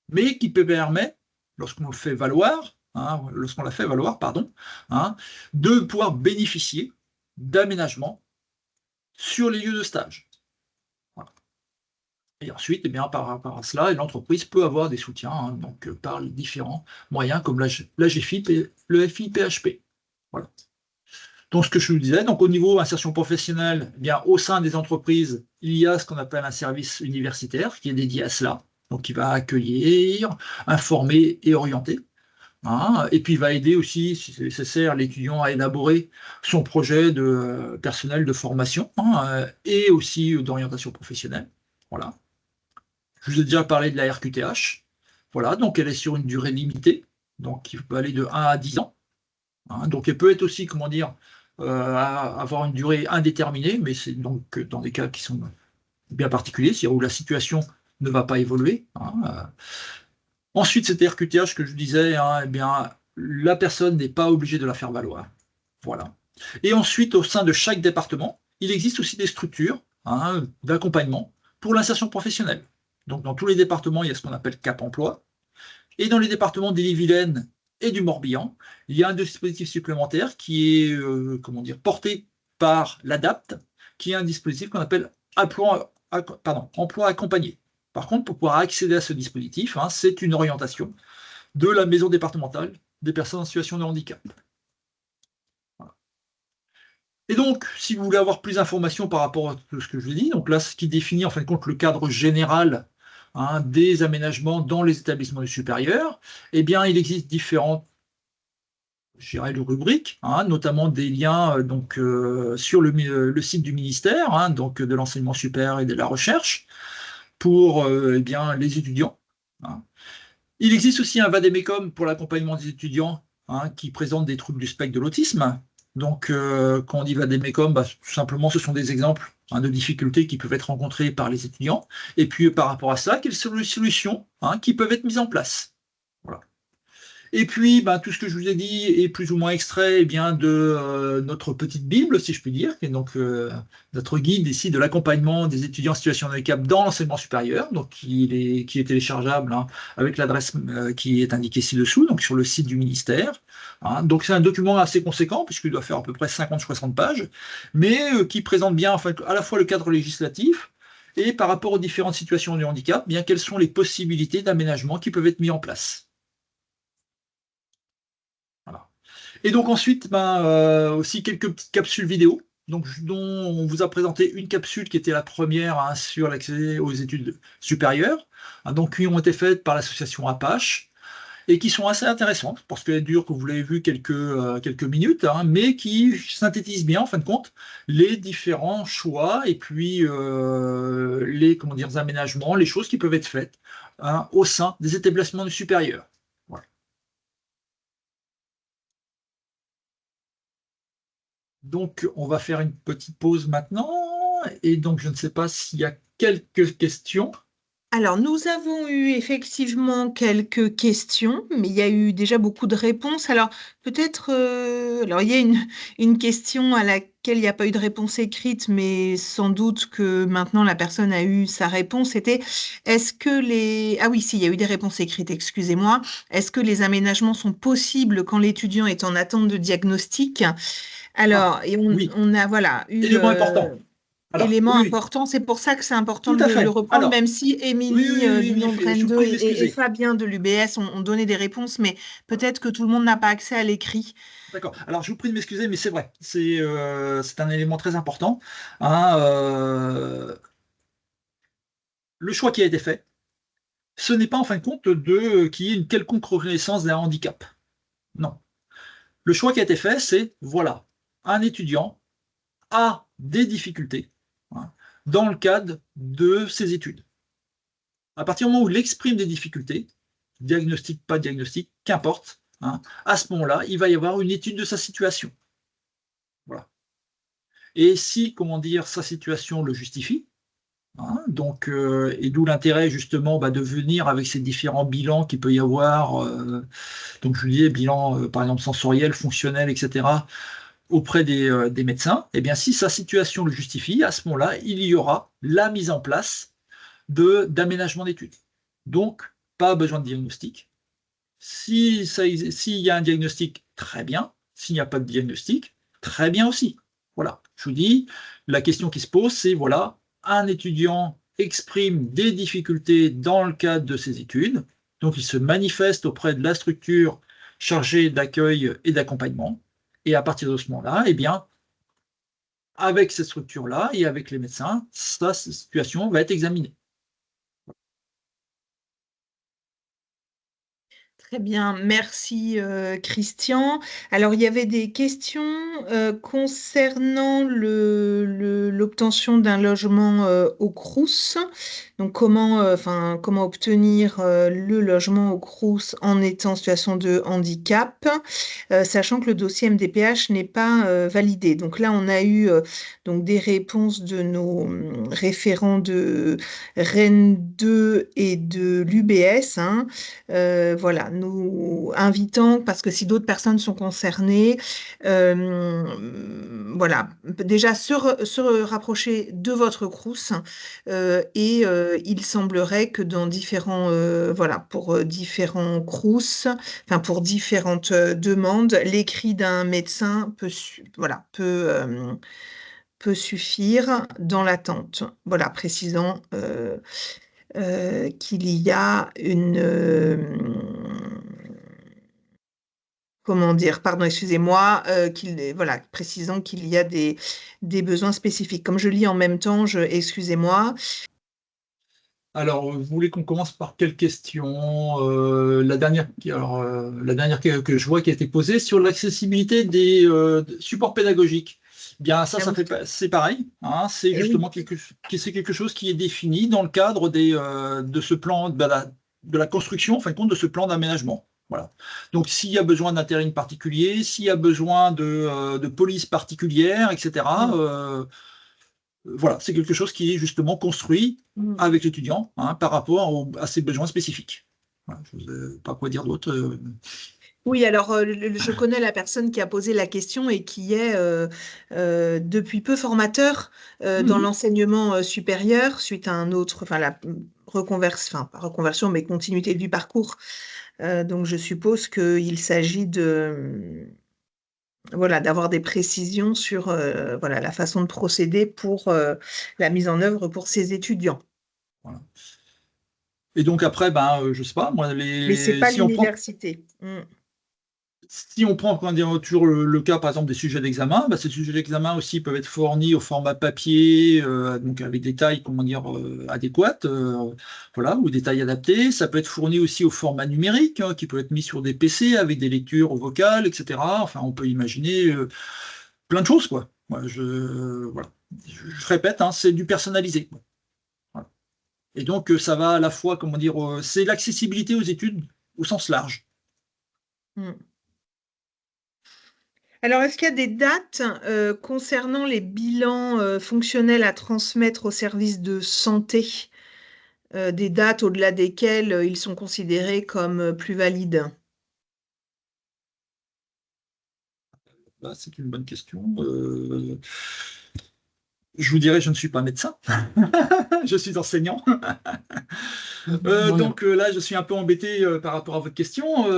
Mais qui permet, lorsqu'on le fait valoir, hein, lorsqu'on la fait valoir, pardon, hein, de pouvoir bénéficier d'aménagements sur les lieux de stage. Voilà. Et ensuite, eh bien, par rapport à cela, l'entreprise peut avoir des soutiens, hein, donc, par les différents moyens comme l'AGFIP et le FIPHP. Voilà. Donc, ce que je vous disais, donc au niveau insertion professionnelle, eh bien, au sein des entreprises, il y a ce qu'on appelle un service universitaire qui est dédié à cela, donc qui va accueillir, informer et orienter, hein, et puis il va aider aussi, si c'est nécessaire, l'étudiant à élaborer son projet de personnel de formation, hein, et aussi d'orientation professionnelle. Voilà. Je vous ai déjà parlé de la RQTH. Voilà, donc elle est sur une durée limitée, donc qui peut aller de 1 à 10 ans. Hein, donc elle peut être aussi, comment dire, avoir une durée indéterminée, mais c'est donc dans des cas qui sont bien particuliers, c'est-à-dire où la situation ne va pas évoluer. Hein. Ensuite, cette RQTH que je disais, hein, eh bien, la personne n'est pas obligée de la faire valoir. Voilà. Et ensuite, au sein de chaque département, il existe aussi des structures, hein, d'accompagnement pour l'insertion professionnelle. Donc, dans tous les départements, il y a ce qu'on appelle Cap Emploi. Et dans les départements d'Ille-et-Vilaine et du Morbihan, il y a un dispositif supplémentaire qui est comment dire, porté par l'ADAPT, qui est un dispositif qu'on appelle emploi accompagné. Par contre, pour pouvoir accéder à ce dispositif, hein, c'est une orientation de la maison départementale des personnes en situation de handicap. Voilà. Et donc, si vous voulez avoir plus d'informations par rapport à tout ce que je vous ai dit, donc là, ce qui définit en fin de compte le cadre général, hein, des aménagements dans les établissements du supérieur, eh bien, il existe différentes, je dirais, rubriques, hein, notamment des liens donc, sur le site du ministère, hein, donc, de l'enseignement supérieur et de la recherche, pour eh bien, les étudiants. Hein. Il existe aussi un vademecum pour l'accompagnement des étudiants, hein, qui présentent des troubles du spectre de l'autisme. Donc, quand on dit vademecum, bah, tout simplement, ce sont des exemples, hein, de difficultés qui peuvent être rencontrées par les étudiants. Et puis, par rapport à ça, quelles sont les solutions, hein, qui peuvent être mises en place. Voilà. Et puis, ben, tout ce que je vous ai dit est plus ou moins extrait, eh bien, de notre petite Bible, si je puis dire, qui est donc notre guide ici de l'accompagnement des étudiants en situation de handicap dans l'enseignement supérieur, donc qui est téléchargeable, hein, avec l'adresse qui est indiquée ci-dessous, donc sur le site du ministère. Hein. Donc c'est un document assez conséquent, puisqu'il doit faire à peu près 50-60 pages, mais qui présente bien, enfin, à la fois le cadre législatif, et par rapport aux différentes situations de handicap, bien quelles sont les possibilités d'aménagement qui peuvent être mises en place. Voilà. Et donc ensuite, ben, aussi quelques petites capsules vidéo, donc, dont on vous a présenté une capsule qui était la première, hein, sur l'accès aux études supérieures, hein, donc qui ont été faites par l'association Apache, et qui sont assez intéressantes, parce qu'elles durent, que vous l'avez vu, quelques minutes, hein, mais qui synthétisent bien, en fin de compte, les différents choix, et puis les, comment dire, aménagements, les choses qui peuvent être faites, hein, au sein des établissements du supérieur. Voilà. Donc, on va faire une petite pause maintenant. Et donc, je ne sais pas s'il y a quelques questions. Alors, nous avons eu effectivement quelques questions, mais il y a eu déjà beaucoup de réponses. Alors, peut-être, alors il y a une question à laquelle il n'y a pas eu de réponse écrite, mais sans doute que maintenant la personne a eu sa réponse. C'était, est-ce que les... Ah oui, si, il y a eu des réponses écrites, excusez-moi. Est-ce que les aménagements sont possibles quand l'étudiant est en attente de diagnostic? Alors, et Oui, on a, voilà, eu... élément important. Alors, élément oui, important, c'est pour ça que c'est important tout de à le fait. reprendre, Alors, même si oui, Émilie oui, oui, du oui, Nombre je vous N2 prie de et m'excuser. Fabien de l'UBS ont donné des réponses, mais Voilà. peut-être que tout le monde n'a pas accès à l'écrit. D'accord. Alors, je vous prie de m'excuser, mais c'est vrai, c'est un élément très important. Hein, le choix qui a été fait, ce n'est pas en fin de compte qu'il y ait une quelconque reconnaissance d'un handicap. Non. Le choix qui a été fait, c'est, voilà, un étudiant a des difficultés, hein, dans le cadre de ses études. À partir du moment où il exprime des difficultés, diagnostic, pas diagnostic, qu'importe, hein, à ce moment-là, il va y avoir une étude de sa situation. Voilà. Et si, comment dire, sa situation le justifie, hein, donc, et d'où l'intérêt justement de venir avec ces différents bilans qu'il peut y avoir, donc je vous disais, bilan par exemple sensoriel, fonctionnel, etc., auprès des médecins, eh bien si sa situation le justifie, à ce moment-là, il y aura la mise en place d'aménagement d'études. Donc, pas besoin de diagnostic. S'il y a un diagnostic, très bien. S'il n'y a pas de diagnostic, très bien aussi. Voilà, je vous dis, la question qui se pose, c'est, voilà, un étudiant exprime des difficultés dans le cadre de ses études, donc il se manifeste auprès de la structure chargée d'accueil et d'accompagnement, et à partir de ce moment-là, eh bien, avec cette structure-là et avec les médecins, sa situation va être examinée. Très bien, merci Christian. Alors, il y avait des questions concernant l'obtention d'un logement au Crous. Donc, comment obtenir le logement au Crous en étant en situation de handicap, sachant que le dossier MDPH n'est pas validé. Donc là, on a eu donc des réponses de nos référents de Rennes 2 et de l'UBS, hein. Voilà, nous invitons, parce que si d'autres personnes sont concernées, voilà, déjà se rapprocher de votre Crous, et il semblerait que dans voilà, pour différents Crous, enfin pour différentes demandes, l'écrit d'un médecin peut suffire dans l'attente. Voilà, précisant qu'il y a comment dire, pardon, excusez-moi, voilà, précisant qu'il y a des besoins spécifiques. Comme je lis en même temps, excusez-moi. Alors, vous voulez qu'on commence par quelle question? La dernière que je vois qui a été posée sur l'accessibilité des supports pédagogiques. Bien, Ah oui. c'est pareil, hein, c'est Eh oui. justement quelque chose qui est défini dans le cadre de ce plan, de la construction, en fin de compte, de ce plan d'aménagement. Voilà. Donc, s'il y a besoin d'intérim particulier, s'il y a besoin de police particulière, etc., voilà, c'est quelque chose qui est justement construit Mm. avec l'étudiant, hein, par rapport à ses besoins spécifiques. Voilà, je ne sais pas quoi dire d'autre. Oui, alors je connais la personne qui a posé la question et qui est depuis peu formateur dans Mhm. l'enseignement supérieur suite à un autre, enfin la reconversion, enfin pas reconversion, mais continuité du parcours. Donc je suppose qu'il s'agit de voilà, d'avoir des précisions sur voilà, la façon de procéder pour la mise en œuvre pour ces étudiants. Voilà. Et donc après, je sais pas, moi, Mais c'est pas l'université. Mm. si on prend comment dire, toujours le cas, par exemple, des sujets d'examen, ces sujets d'examen aussi peuvent être fournis au format papier, donc avec des tailles, comment dire, adéquates, voilà, ou des tailles adaptées. Ça peut être fourni aussi au format numérique, hein, qui peut être mis sur des PC avec des lectures vocales, etc. Enfin, on peut imaginer plein de choses, quoi. Voilà. Je répète, hein, c'est du personnalisé, quoi. Voilà. Et donc, ça va à la fois, comment dire, c'est l'accessibilité aux études au sens large. Mm. Alors, est-ce qu'il y a des dates concernant les bilans fonctionnels à transmettre au service de santé, des dates au-delà desquelles ils sont considérés comme plus valides? C'est une bonne question. Je vous dirais, je ne suis pas médecin, je suis enseignant. Donc là, je suis un peu embêté par rapport à votre question. Bon,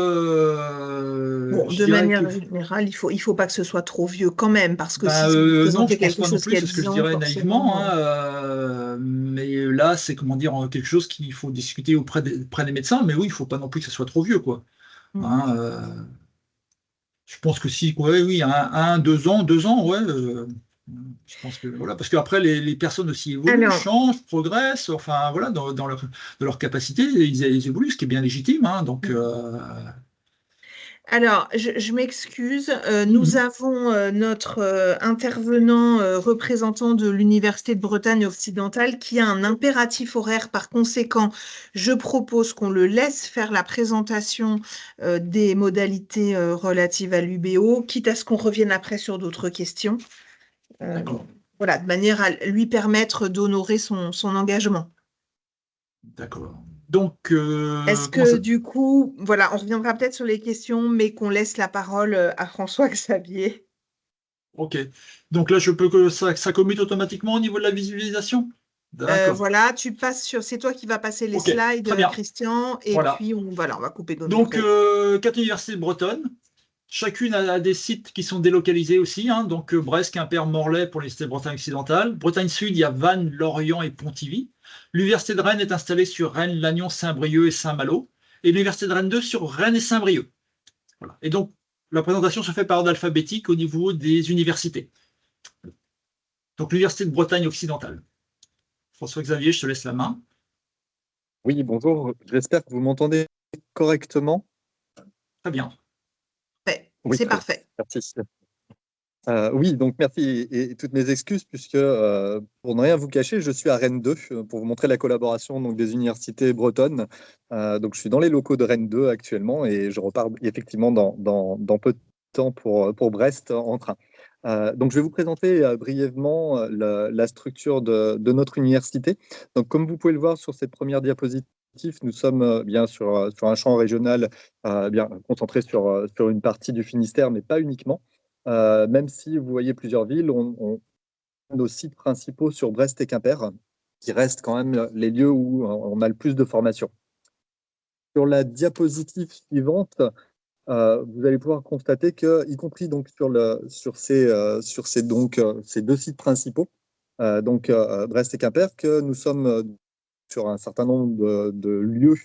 Je de dirais que manière générale, il faut pas que ce soit trop vieux quand même, parce que si vous non, je présentez pense quelque pas non chose plus, qui a c'est ce que je 10 ans, dirais naïvement, forcément. hein, mais là, c'est comment dire quelque chose qu'il faut discuter auprès des médecins, mais oui, il ne faut pas non plus que ce soit trop vieux, quoi. Mm. Hein, je pense que si, ouais, oui, 2 ans, ouais. Je pense que voilà, parce qu'après les personnes aussi évoluent, Alors, changent, progressent, enfin voilà, dans leur capacité, ils évoluent, ce qui est bien légitime, hein, donc mm. Alors, je m'excuse. Nous avons notre intervenant représentant de l'Université de Bretagne occidentale qui a un impératif horaire. Par conséquent, je propose qu'on le laisse faire la présentation des modalités relatives à l'UBO, quitte à ce qu'on revienne après sur d'autres questions. D'accord. Voilà, de manière à lui permettre d'honorer son engagement. D'accord. Donc, Est-ce comment ça... que du coup, voilà, on reviendra peut-être sur les questions, mais qu'on laisse la parole à François-Xavier. Ok. Donc là, je peux que ça commute automatiquement au niveau de la visualisation? D'accord. Voilà, tu passes sur, c'est toi qui vas passer les Ok, slides, très bien. Christian, et Voilà. puis voilà, on va couper nos Donc, micros. 4 universités bretonnes. Chacune a des sites qui sont délocalisés aussi, hein. Donc, Brest, Quimper, Morlaix pour l'Université de Bretagne occidentale. Bretagne Sud, il y a Vannes, Lorient et Pontivy. L'Université de Rennes est installée sur Rennes, Lannion, Saint-Brieuc et Saint-Malo. Et l'Université de Rennes 2 sur Rennes et Saint-Brieuc. Voilà. Et donc, la présentation se fait par ordre alphabétique au niveau des universités. Donc, l'Université de Bretagne occidentale. François-Xavier, je te laisse la main. Oui, bonjour. J'espère que vous m'entendez correctement. Très bien. Ouais, Oui, c'est très bien. parfait. Merci. Oui, donc merci et toutes mes excuses puisque pour ne rien vous cacher, je suis à Rennes 2 pour vous montrer la collaboration donc, des universités bretonnes. Donc je suis dans les locaux de Rennes 2 actuellement et je repars effectivement dans peu de temps pour Brest en train. Donc je vais vous présenter brièvement la structure de notre université. Donc comme vous pouvez le voir sur cette première diapositive, nous sommes bien sur un champ régional bien concentré sur une partie du Finistère, mais pas uniquement. Même si vous voyez plusieurs villes, on a nos sites principaux sur Brest et Quimper, qui restent quand même les lieux où on a le plus de formations. Sur la diapositive suivante, vous allez pouvoir constater que, y compris donc sur ces deux sites principaux, Brest et Quimper, que nous sommes sur un certain nombre de lieux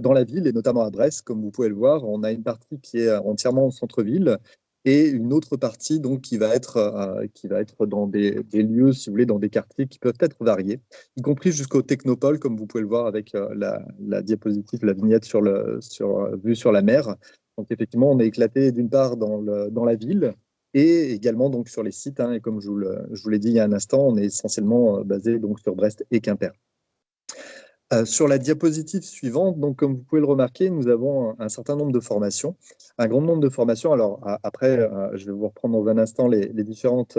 dans la ville, et notamment à Brest, comme vous pouvez le voir. On a une partie qui est entièrement au centre-ville et une autre partie donc, qui va être dans des lieux, si vous voulez, dans des quartiers qui peuvent être variés, y compris jusqu'au Technopole, comme vous pouvez le voir avec la diapositive, la vignette vue sur la mer. Donc effectivement, on est éclaté d'une part dans la ville et également donc, sur les sites. Hein, et comme je vous l'ai dit il y a un instant, on est essentiellement basé donc, sur Brest et Quimper. Sur la diapositive suivante, donc, comme vous pouvez le remarquer, nous avons un certain nombre de formations, un grand nombre de formations. Alors après, je vais vous reprendre dans un instant les différentes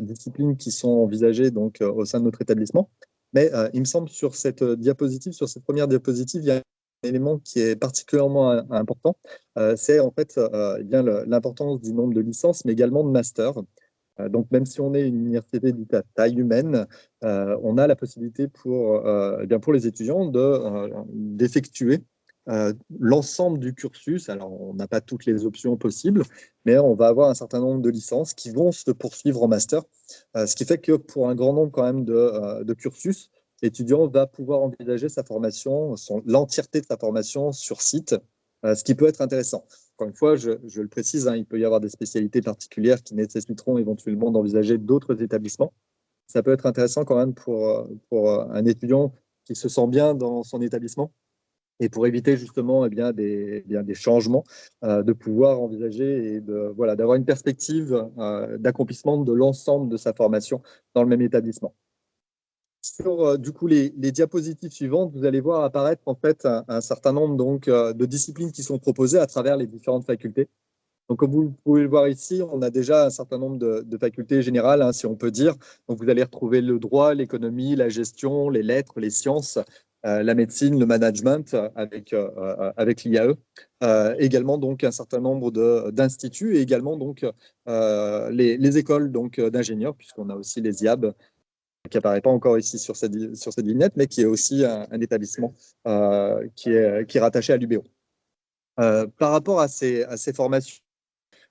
disciplines qui sont envisagées donc, au sein de notre établissement. Mais il me semble sur cette diapositive, sur cette première diapositive, il y a un élément qui est particulièrement important. C'est en fait eh bien, l'importance du nombre de licences, mais également de masters. Donc, même si on est une université dite à taille humaine, on a la possibilité pour les étudiants d'effectuer l'ensemble du cursus. Alors, on n'a pas toutes les options possibles, mais on va avoir un certain nombre de licences qui vont se poursuivre en master, ce qui fait que pour un grand nombre quand même de cursus, l'étudiant va pouvoir envisager sa formation, l'entièreté de sa formation sur site, ce qui peut être intéressant. Encore une fois, je le précise, hein, il peut y avoir des spécialités particulières qui nécessiteront éventuellement d'envisager d'autres établissements. Ça peut être intéressant quand même pour un étudiant qui se sent bien dans son établissement et pour éviter justement des changements, de pouvoir envisager et d'avoir une perspective d'accomplissement de l'ensemble de sa formation dans le même établissement. Sur du coup les diapositives suivantes, vous allez voir apparaître en fait un certain nombre donc, de disciplines qui sont proposées à travers les différentes facultés. Donc, comme vous pouvez le voir ici, on a déjà un certain nombre de facultés générales, hein, si on peut dire. Donc, vous allez retrouver le droit, l'économie, la gestion, les lettres, les sciences, la médecine, le management avec l'IAE. Également, donc, un certain nombre d'instituts et également donc, les écoles d'ingénieurs, puisqu'on a aussi les IAB, qui n'apparaît pas encore ici sur cette vignette, mais qui est aussi un établissement qui est rattaché à l'UBO. Par rapport à ces formations,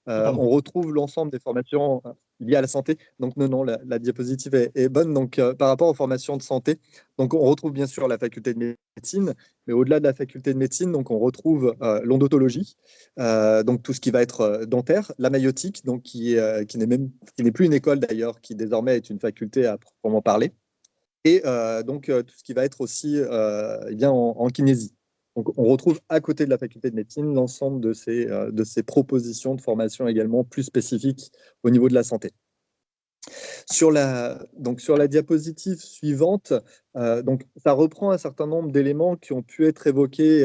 on retrouve l'ensemble des formations liées à la santé. Donc, non, la diapositive est bonne. Donc, par rapport aux formations de santé, donc, on retrouve bien sûr la faculté de médecine, mais au-delà de la faculté de médecine, donc, on retrouve l'odontologie, donc tout ce qui va être dentaire, la maïotique, donc, qui n'est plus une école d'ailleurs, qui désormais est une faculté à proprement parler, et donc tout ce qui va être aussi en kinésie. Donc, on retrouve à côté de la faculté de médecine l'ensemble de ces propositions de formation également plus spécifiques au niveau de la santé. Sur la diapositive suivante, donc, ça reprend un certain nombre d'éléments qui ont pu être évoqués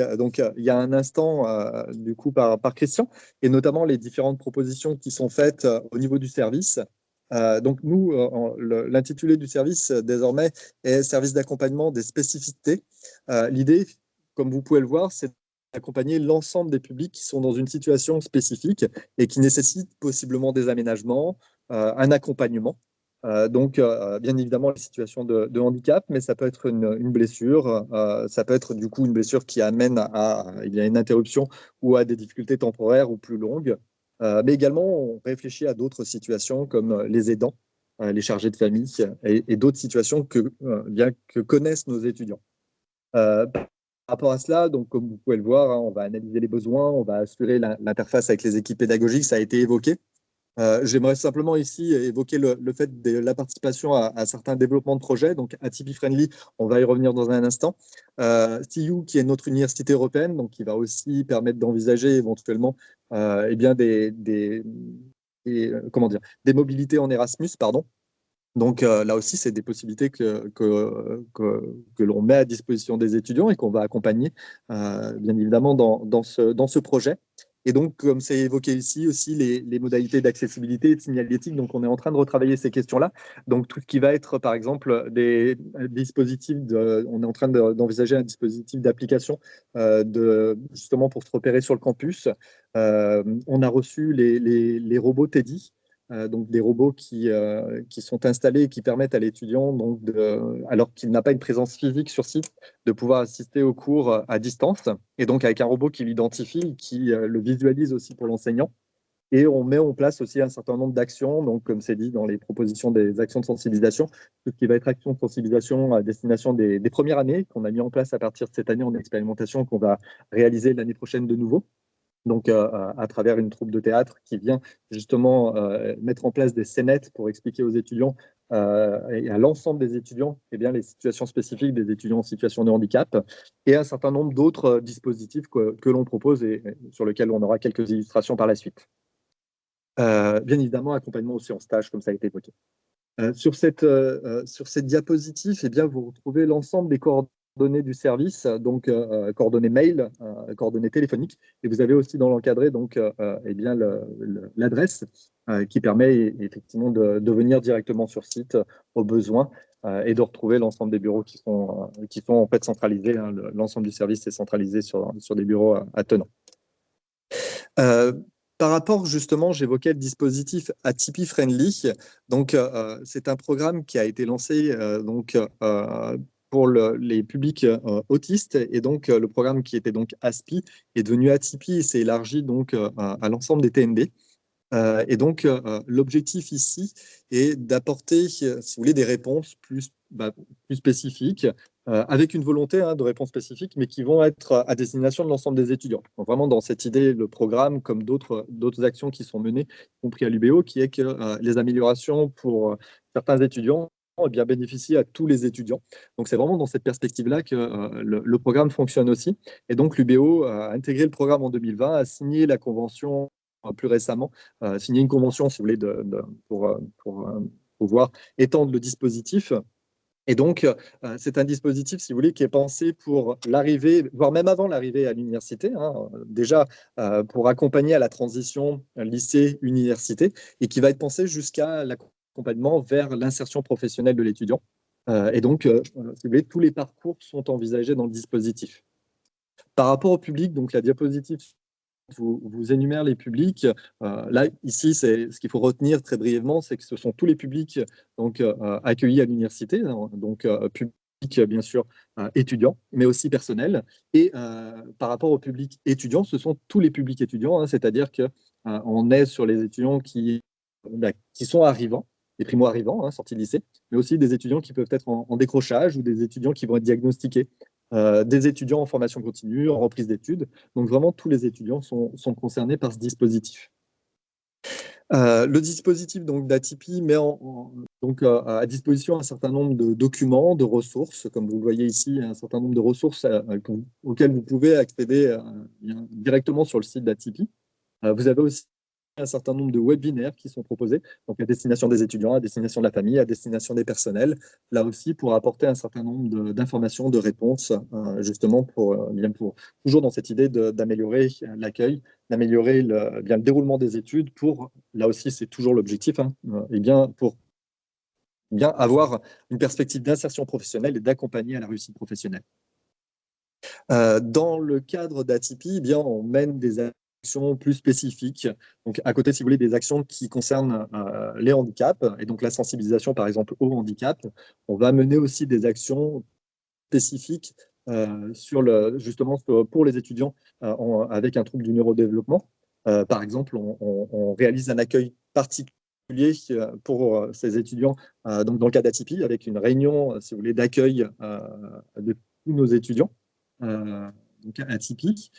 il y a un instant du coup par Christian, et notamment les différentes propositions qui sont faites au niveau du service. Donc nous, l'intitulé du service désormais est service d'accompagnement des spécificités. L'idée, comme vous pouvez le voir, c'est d'accompagner l'ensemble des publics qui sont dans une situation spécifique et qui nécessitent possiblement des aménagements, un accompagnement. Bien évidemment, les situations de handicap, mais ça peut être une blessure, ça peut être du coup une blessure qui amène à une interruption ou à des difficultés temporaires ou plus longues. Mais également, on réfléchit à d'autres situations comme les aidants, les chargés de famille et d'autres situations que connaissent nos étudiants. Par rapport à cela, donc, comme vous pouvez le voir, on va analyser les besoins, on va assurer l'interface avec les équipes pédagogiques, ça a été évoqué. J'aimerais simplement ici évoquer le fait de la participation à certains développements de projets. Donc, Atipi Friendly, on va y revenir dans un instant. CU, qui est notre université européenne, donc qui va aussi permettre d'envisager éventuellement des mobilités en Erasmus, pardon. Donc là aussi, c'est des possibilités que l'on met à disposition des étudiants et qu'on va accompagner, bien évidemment, dans ce projet. Et donc, comme c'est évoqué ici aussi, les modalités d'accessibilité et de signalétique, donc on est en train de retravailler ces questions-là. Donc, tout ce qui va être, par exemple, des dispositifs, on est en train d'envisager un dispositif d'application justement pour se repérer sur le campus. On a reçu les robots Teddy, donc des robots qui sont installés et qui permettent à l'étudiant, donc alors qu'il n'a pas une présence physique sur site, de pouvoir assister aux cours à distance, et donc avec un robot qui l'identifie, qui le visualise aussi pour l'enseignant. Et on met en place aussi un certain nombre d'actions, donc comme c'est dit dans les propositions des actions de sensibilisation, tout ce qui va être action de sensibilisation à destination des premières années, qu'on a mis en place à partir de cette année en expérimentation, qu'on va réaliser l'année prochaine de nouveau. Donc, à travers une troupe de théâtre qui vient justement mettre en place des scénettes pour expliquer aux étudiants et à l'ensemble des étudiants les situations spécifiques des étudiants en situation de handicap, et un certain nombre d'autres dispositifs que l'on propose et sur lesquels on aura quelques illustrations par la suite. Bien évidemment, accompagnement aussi en stage, comme ça a été évoqué. Sur cette diapositive, vous retrouvez l'ensemble des coordonnées du service, donc coordonnées mail, coordonnées téléphoniques, et vous avez aussi dans l'encadré l'adresse qui permet effectivement de venir directement sur site au besoin et de retrouver l'ensemble des bureaux qui sont en fait centralisés. L'ensemble du service est centralisé sur des bureaux attenants. Par rapport, justement, j'évoquais le dispositif Atipi Friendly. Donc, c'est un programme qui a été lancé pour les publics autistes, et donc le programme qui était donc ASPI est devenu Atipi et s'est élargi donc à l'ensemble des TND. Et donc, l'objectif ici est d'apporter, si vous voulez, des réponses plus spécifiques, avec une volonté de réponses spécifiques, mais qui vont être à destination de l'ensemble des étudiants. Donc, vraiment, dans cette idée, le programme, comme d'autres actions qui sont menées, y compris à l'UBO, qui est que les améliorations pour certains étudiants bénéficient à tous les étudiants. Donc, c'est vraiment dans cette perspective-là que le programme fonctionne aussi. Et donc, l'UBO a intégré le programme en 2020, a signé la convention plus récemment, signé une convention, si vous voulez, pour pouvoir étendre le dispositif. Et donc, c'est un dispositif, si vous voulez, qui est pensé pour l'arrivée, voire même avant l'arrivée à l'université, déjà pour accompagner à la transition lycée-université, et qui va être pensé jusqu'à l'accompagnement vers l'insertion professionnelle de l'étudiant. Et donc, si vous voulez, tous les parcours sont envisagés dans le dispositif. Par rapport au public, donc la diapositive vous énumère les publics. Là, ici, ce qu'il faut retenir très brièvement, c'est que ce sont tous les publics donc, accueillis à l'université, donc public, bien sûr, étudiants, mais aussi personnel. Et par rapport au public étudiant, ce sont tous les publics étudiants, c'est-à-dire qu'on est sur les étudiants qui sont arrivants, les primo-arrivants, sortis de lycée, mais aussi des étudiants qui peuvent être en décrochage ou des étudiants qui vont être diagnostiqués. Des étudiants en formation continue, en reprise d'études. Donc vraiment, tous les étudiants sont concernés par ce dispositif. Le dispositif donc d'Atipi met donc à disposition un certain nombre de documents, de ressources, comme vous le voyez ici, un certain nombre de ressources auxquelles vous pouvez accéder directement sur le site d'Atipi. Vous avez aussi un certain nombre de webinaires qui sont proposés, donc à destination des étudiants, à destination de la famille, à destination des personnels, là aussi pour apporter un certain nombre d'informations, de réponses, justement pour toujours dans cette idée d'améliorer l'accueil, d'améliorer le déroulement des études pour, là aussi c'est toujours l'objectif, et bien pour bien avoir une perspective d'insertion professionnelle et d'accompagner à la réussite professionnelle. Dans le cadre d'Atipi, on mène des actions plus spécifiques. Donc, à côté, si vous voulez, des actions qui concernent les handicaps et donc la sensibilisation, par exemple, au handicap, on va mener aussi des actions spécifiques justement pour les étudiants avec un trouble du neurodéveloppement. Par exemple, on réalise un accueil particulier pour ces étudiants, donc dans le cas d'Atipi, avec une réunion, si vous voulez, d'accueil de tous nos étudiants. Donc atypique.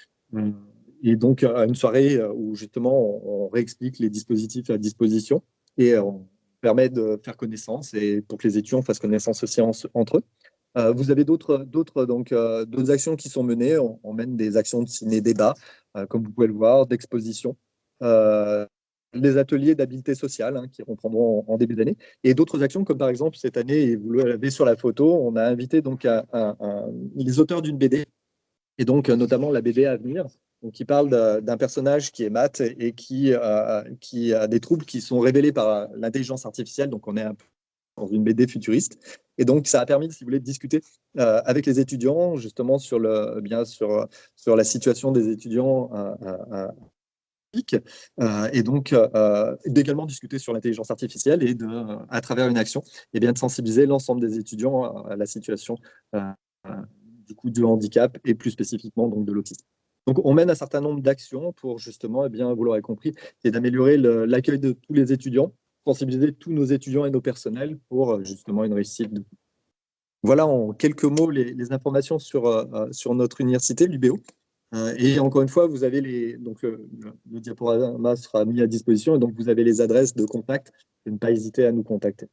Et donc, une soirée où justement on réexplique les dispositifs à disposition et on permet de faire connaissance et pour que les étudiants fassent connaissance aussi entre eux. Vous avez d'autres actions qui sont menées. On mène des actions de ciné-débat, comme vous pouvez le voir, d'exposition. Les ateliers d'habileté sociale qui reprendront en début d'année. Et d'autres actions, comme par exemple cette année, et vous l'avez sur la photo, on a invité donc les auteurs d'une BD, et donc notamment la BD à venir, donc, qui parle d'un personnage qui est Matt et qui a des troubles qui sont révélés par l'intelligence artificielle. Donc on est un peu dans une BD futuriste. Et donc ça a permis, si vous voulez, de discuter avec les étudiants justement sur la situation des étudiants et donc d'également discuter sur l'intelligence artificielle et à travers une action, et bien de sensibiliser l'ensemble des étudiants à la situation du coup du handicap et plus spécifiquement donc de l'autisme. Donc on mène un certain nombre d'actions pour justement, vous l'aurez compris, c'est d'améliorer l'accueil de tous les étudiants, sensibiliser tous nos étudiants et nos personnels pour justement une réussite. Voilà en quelques mots les informations sur notre université, l'UBO. Et encore une fois, vous avez le diaporama sera mis à disposition et donc vous avez les adresses de contact et ne pas hésiter à nous contacter.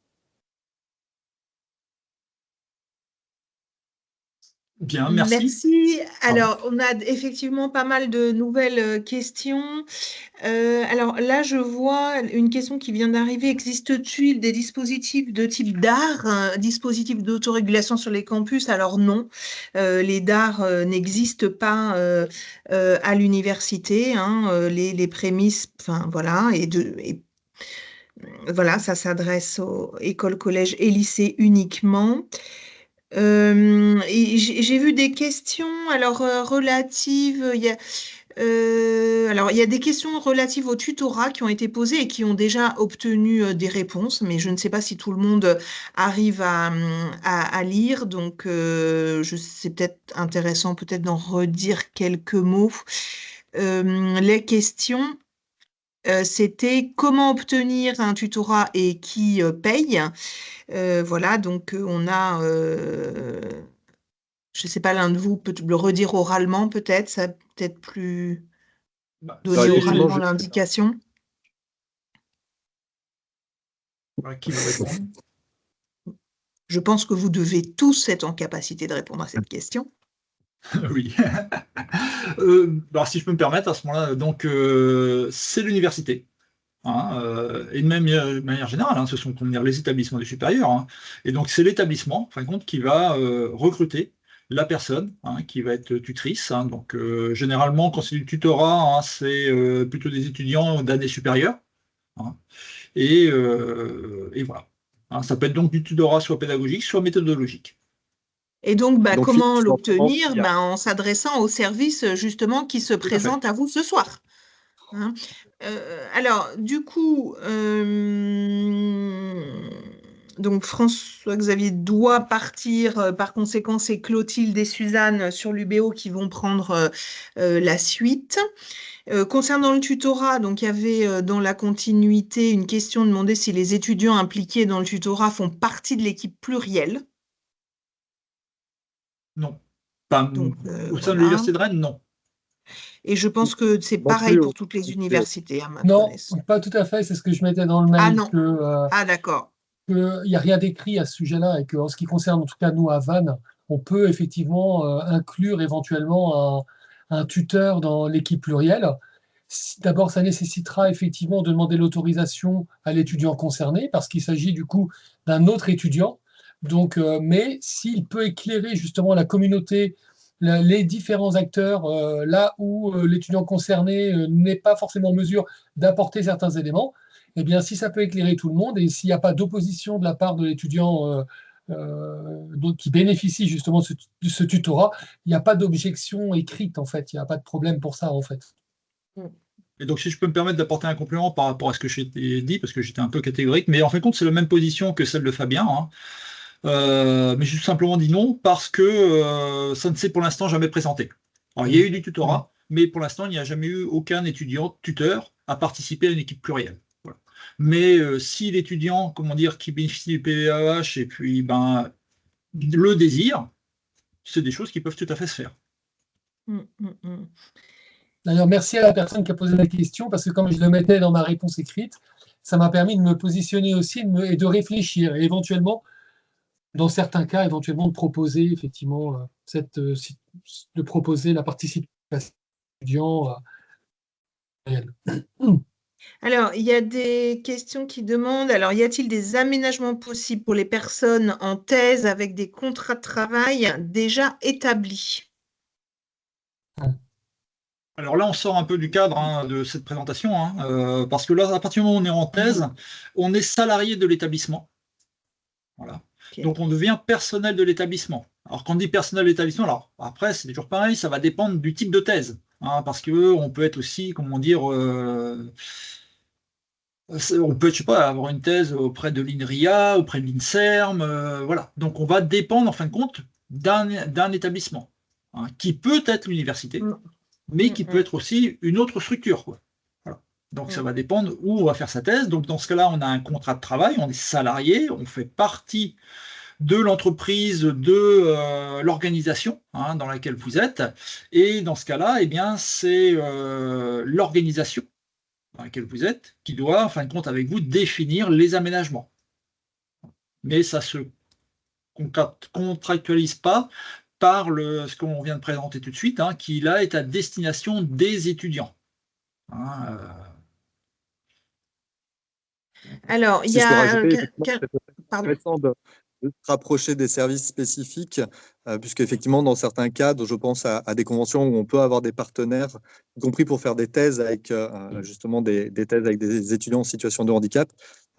Bien, merci. Merci. Alors, on a effectivement pas mal de nouvelles questions. Alors là, je vois une question qui vient d'arriver. Existe-t-il des dispositifs de type DAR, dispositifs d'autorégulation sur les campus? Alors non, les DAR n'existent pas à l'université. Les prémices, enfin voilà, voilà, ça s'adresse aux écoles, collèges et lycées uniquement. Et j'ai vu des questions alors relatives. Il y a des questions relatives au tutorat qui ont été posées et qui ont déjà obtenu des réponses, mais je ne sais pas si tout le monde arrive à lire, donc c'est peut-être intéressant peut-être d'en redire quelques mots. Les questions. C'était comment obtenir un tutorat et qui paye. Voilà, donc on a, je ne sais pas, l'un de vous peut le redire oralement peut-être, ça peut-être plus donner oralement l'indication. Qui veut répondre? Je pense que vous devez tous être en capacité de répondre à cette question. Oui. Alors, si je peux me permettre, à ce moment-là, donc c'est l'université. Et de manière générale, ce sont les établissements du supérieur. Et donc, c'est l'établissement, en fin de compte, qui va recruter la personne qui va être tutrice. Donc, généralement, quand c'est du tutorat, c'est plutôt des étudiants d'année supérieure. Et voilà. Ça peut être donc du tutorat soit pédagogique, soit méthodologique. Et donc, comment l'obtenir? En s'adressant aux services justement qui se présentent à vous ce soir. Alors, du coup, donc François-Xavier doit partir. Par conséquent, c'est Clotilde et Suzanne sur l'UBO qui vont prendre la suite. Concernant le tutorat, donc il y avait dans la continuité une question demandée si les étudiants impliqués dans le tutorat font partie de l'équipe plurielle. Non. Au sein de l'université de Rennes, non. Et je pense que c'est Non pareil plus. pour toutes les universités, à ma Non, connaissance. pas tout à fait, c'est ce que je mettais dans le Ah mail, non. Ah d'accord. qu'il n'y a rien d'écrit à ce sujet-là et qu'en ce qui concerne, en tout cas, nous, à Vannes, on peut effectivement inclure éventuellement un tuteur dans l'équipe plurielle. D'abord, ça nécessitera effectivement de demander l'autorisation à l'étudiant concerné parce qu'il s'agit du coup d'un autre étudiant. Donc, mais s'il peut éclairer justement la communauté, les différents acteurs, là où l'étudiant concerné n'est pas forcément en mesure d'apporter certains éléments, eh bien, si ça peut éclairer tout le monde et s'il n'y a pas d'opposition de la part de l'étudiant qui bénéficie justement de ce tutorat, il n'y a pas d'objection écrite en fait, il n'y a pas de problème pour ça en fait. Et donc, si je peux me permettre d'apporter un complément par rapport à ce que j'ai dit, parce que j'étais un peu catégorique, mais en fin de compte, c'est la même position que celle de Fabien, hein. Mais j'ai tout simplement dit non parce que ça ne s'est pour l'instant jamais présenté. Alors, il y a eu du tutorat, mais pour l'instant, il n'y a jamais eu aucun étudiant tuteur à participer à une équipe plurielle. Voilà. Mais si l'étudiant, comment dire, qui bénéficie du PVAH et puis le désire, c'est des choses qui peuvent tout à fait se faire. D'ailleurs, merci à la personne qui a posé la question, parce que comme je le mettais dans ma réponse écrite, ça m'a permis de me positionner aussi et de réfléchir, et éventuellement, dans certains cas, éventuellement de proposer effectivement de proposer la participation étudiant réelle. Alors, il y a des questions qui demandent, alors, y a-t-il des aménagements possibles pour les personnes en thèse avec des contrats de travail déjà établis? Alors là, on sort un peu du cadre, hein, de cette présentation, hein, parce que là, à partir du moment où on est en thèse, on est salarié de l'établissement. Voilà. Okay. Donc, on devient personnel de l'établissement. Alors, quand on dit personnel de l'établissement, alors après, c'est toujours pareil, ça va dépendre du type de thèse, hein, parce qu'on peut être aussi, comment dire, on peut, je sais pas, avoir une thèse auprès de l'INRIA, auprès de l'INSERM, voilà. Donc, on va dépendre, en fin de compte, d'un établissement, hein, qui peut être l'université, mais qui peut être aussi une autre structure, quoi. Voilà. Donc, ça va dépendre où on va faire sa thèse. Donc, dans ce cas-là, on a un contrat de travail, on est salarié, on fait partie de l'entreprise, de l'organisation, hein, dans laquelle vous êtes. Et dans ce cas-là, eh bien, c'est l'organisation dans laquelle vous êtes qui doit, en fin de compte, avec vous, définir les aménagements. Mais ça ne se contractualise pas par ce qu'on vient de présenter tout de suite, hein, qui là est à destination des étudiants. Hein, Alors, il y a... intéressant de se rapprocher des services spécifiques, puisqu'effectivement, dans certains cadres, je pense à des conventions où on peut avoir des partenaires, y compris pour faire des thèses avec justement des thèses avec des étudiants en situation de handicap.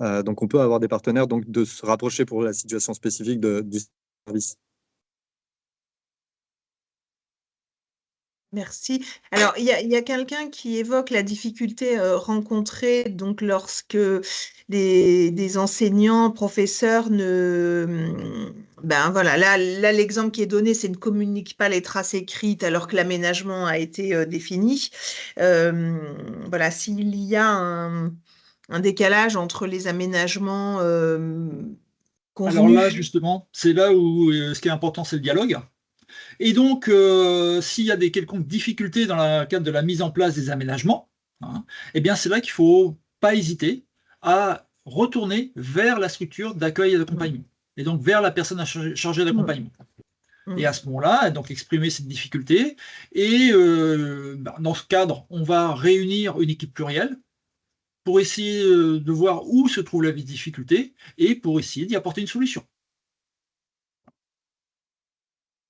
Donc, on peut avoir des partenaires, donc de se rapprocher pour la situation spécifique du service. Merci. Alors, il y a quelqu'un qui évoque la difficulté rencontrée donc lorsque des enseignants, professeurs ben voilà, là l'exemple qui est donné, c'est ne communiquent pas les traces écrites alors que l'aménagement a été défini. Voilà, s'il y a un décalage entre les aménagements convenus. Alors là, justement, c'est là où ce qui est important, c'est le dialogue. Et donc, s'il y a des quelconques difficultés dans le cadre de la mise en place des aménagements, hein, eh bien, c'est là qu'il ne faut pas hésiter à retourner vers la structure d'accueil et d'accompagnement, et donc vers la personne chargée d'accompagnement. Et à ce moment-là, donc exprimer cette difficulté. Et dans ce cadre, on va réunir une équipe plurielle pour essayer de voir où se trouve la difficulté et pour essayer d'y apporter une solution.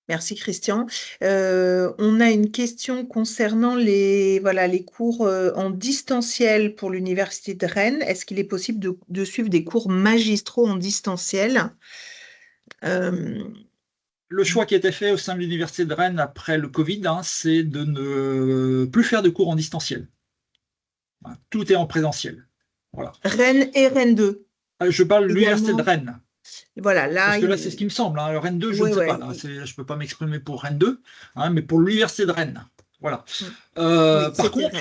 Merci Christian. On a une question concernant les cours en distanciel pour l'Université de Rennes. Est-ce qu'il est possible de suivre des cours magistraux en distanciel? Le choix qui a été fait au sein de l'Université de Rennes après le Covid, hein, c'est de ne plus faire de cours en distanciel. Tout est en présentiel. Voilà. Rennes et Rennes 2. Je parle de l'Université de Rennes. Voilà, là, parce que là, c'est ce qui me semble. Hein. Rennes 2, je ne sais pas. Là, je ne peux pas m'exprimer pour Rennes 2, hein, mais pour l'Université de Rennes. Voilà. Par contre,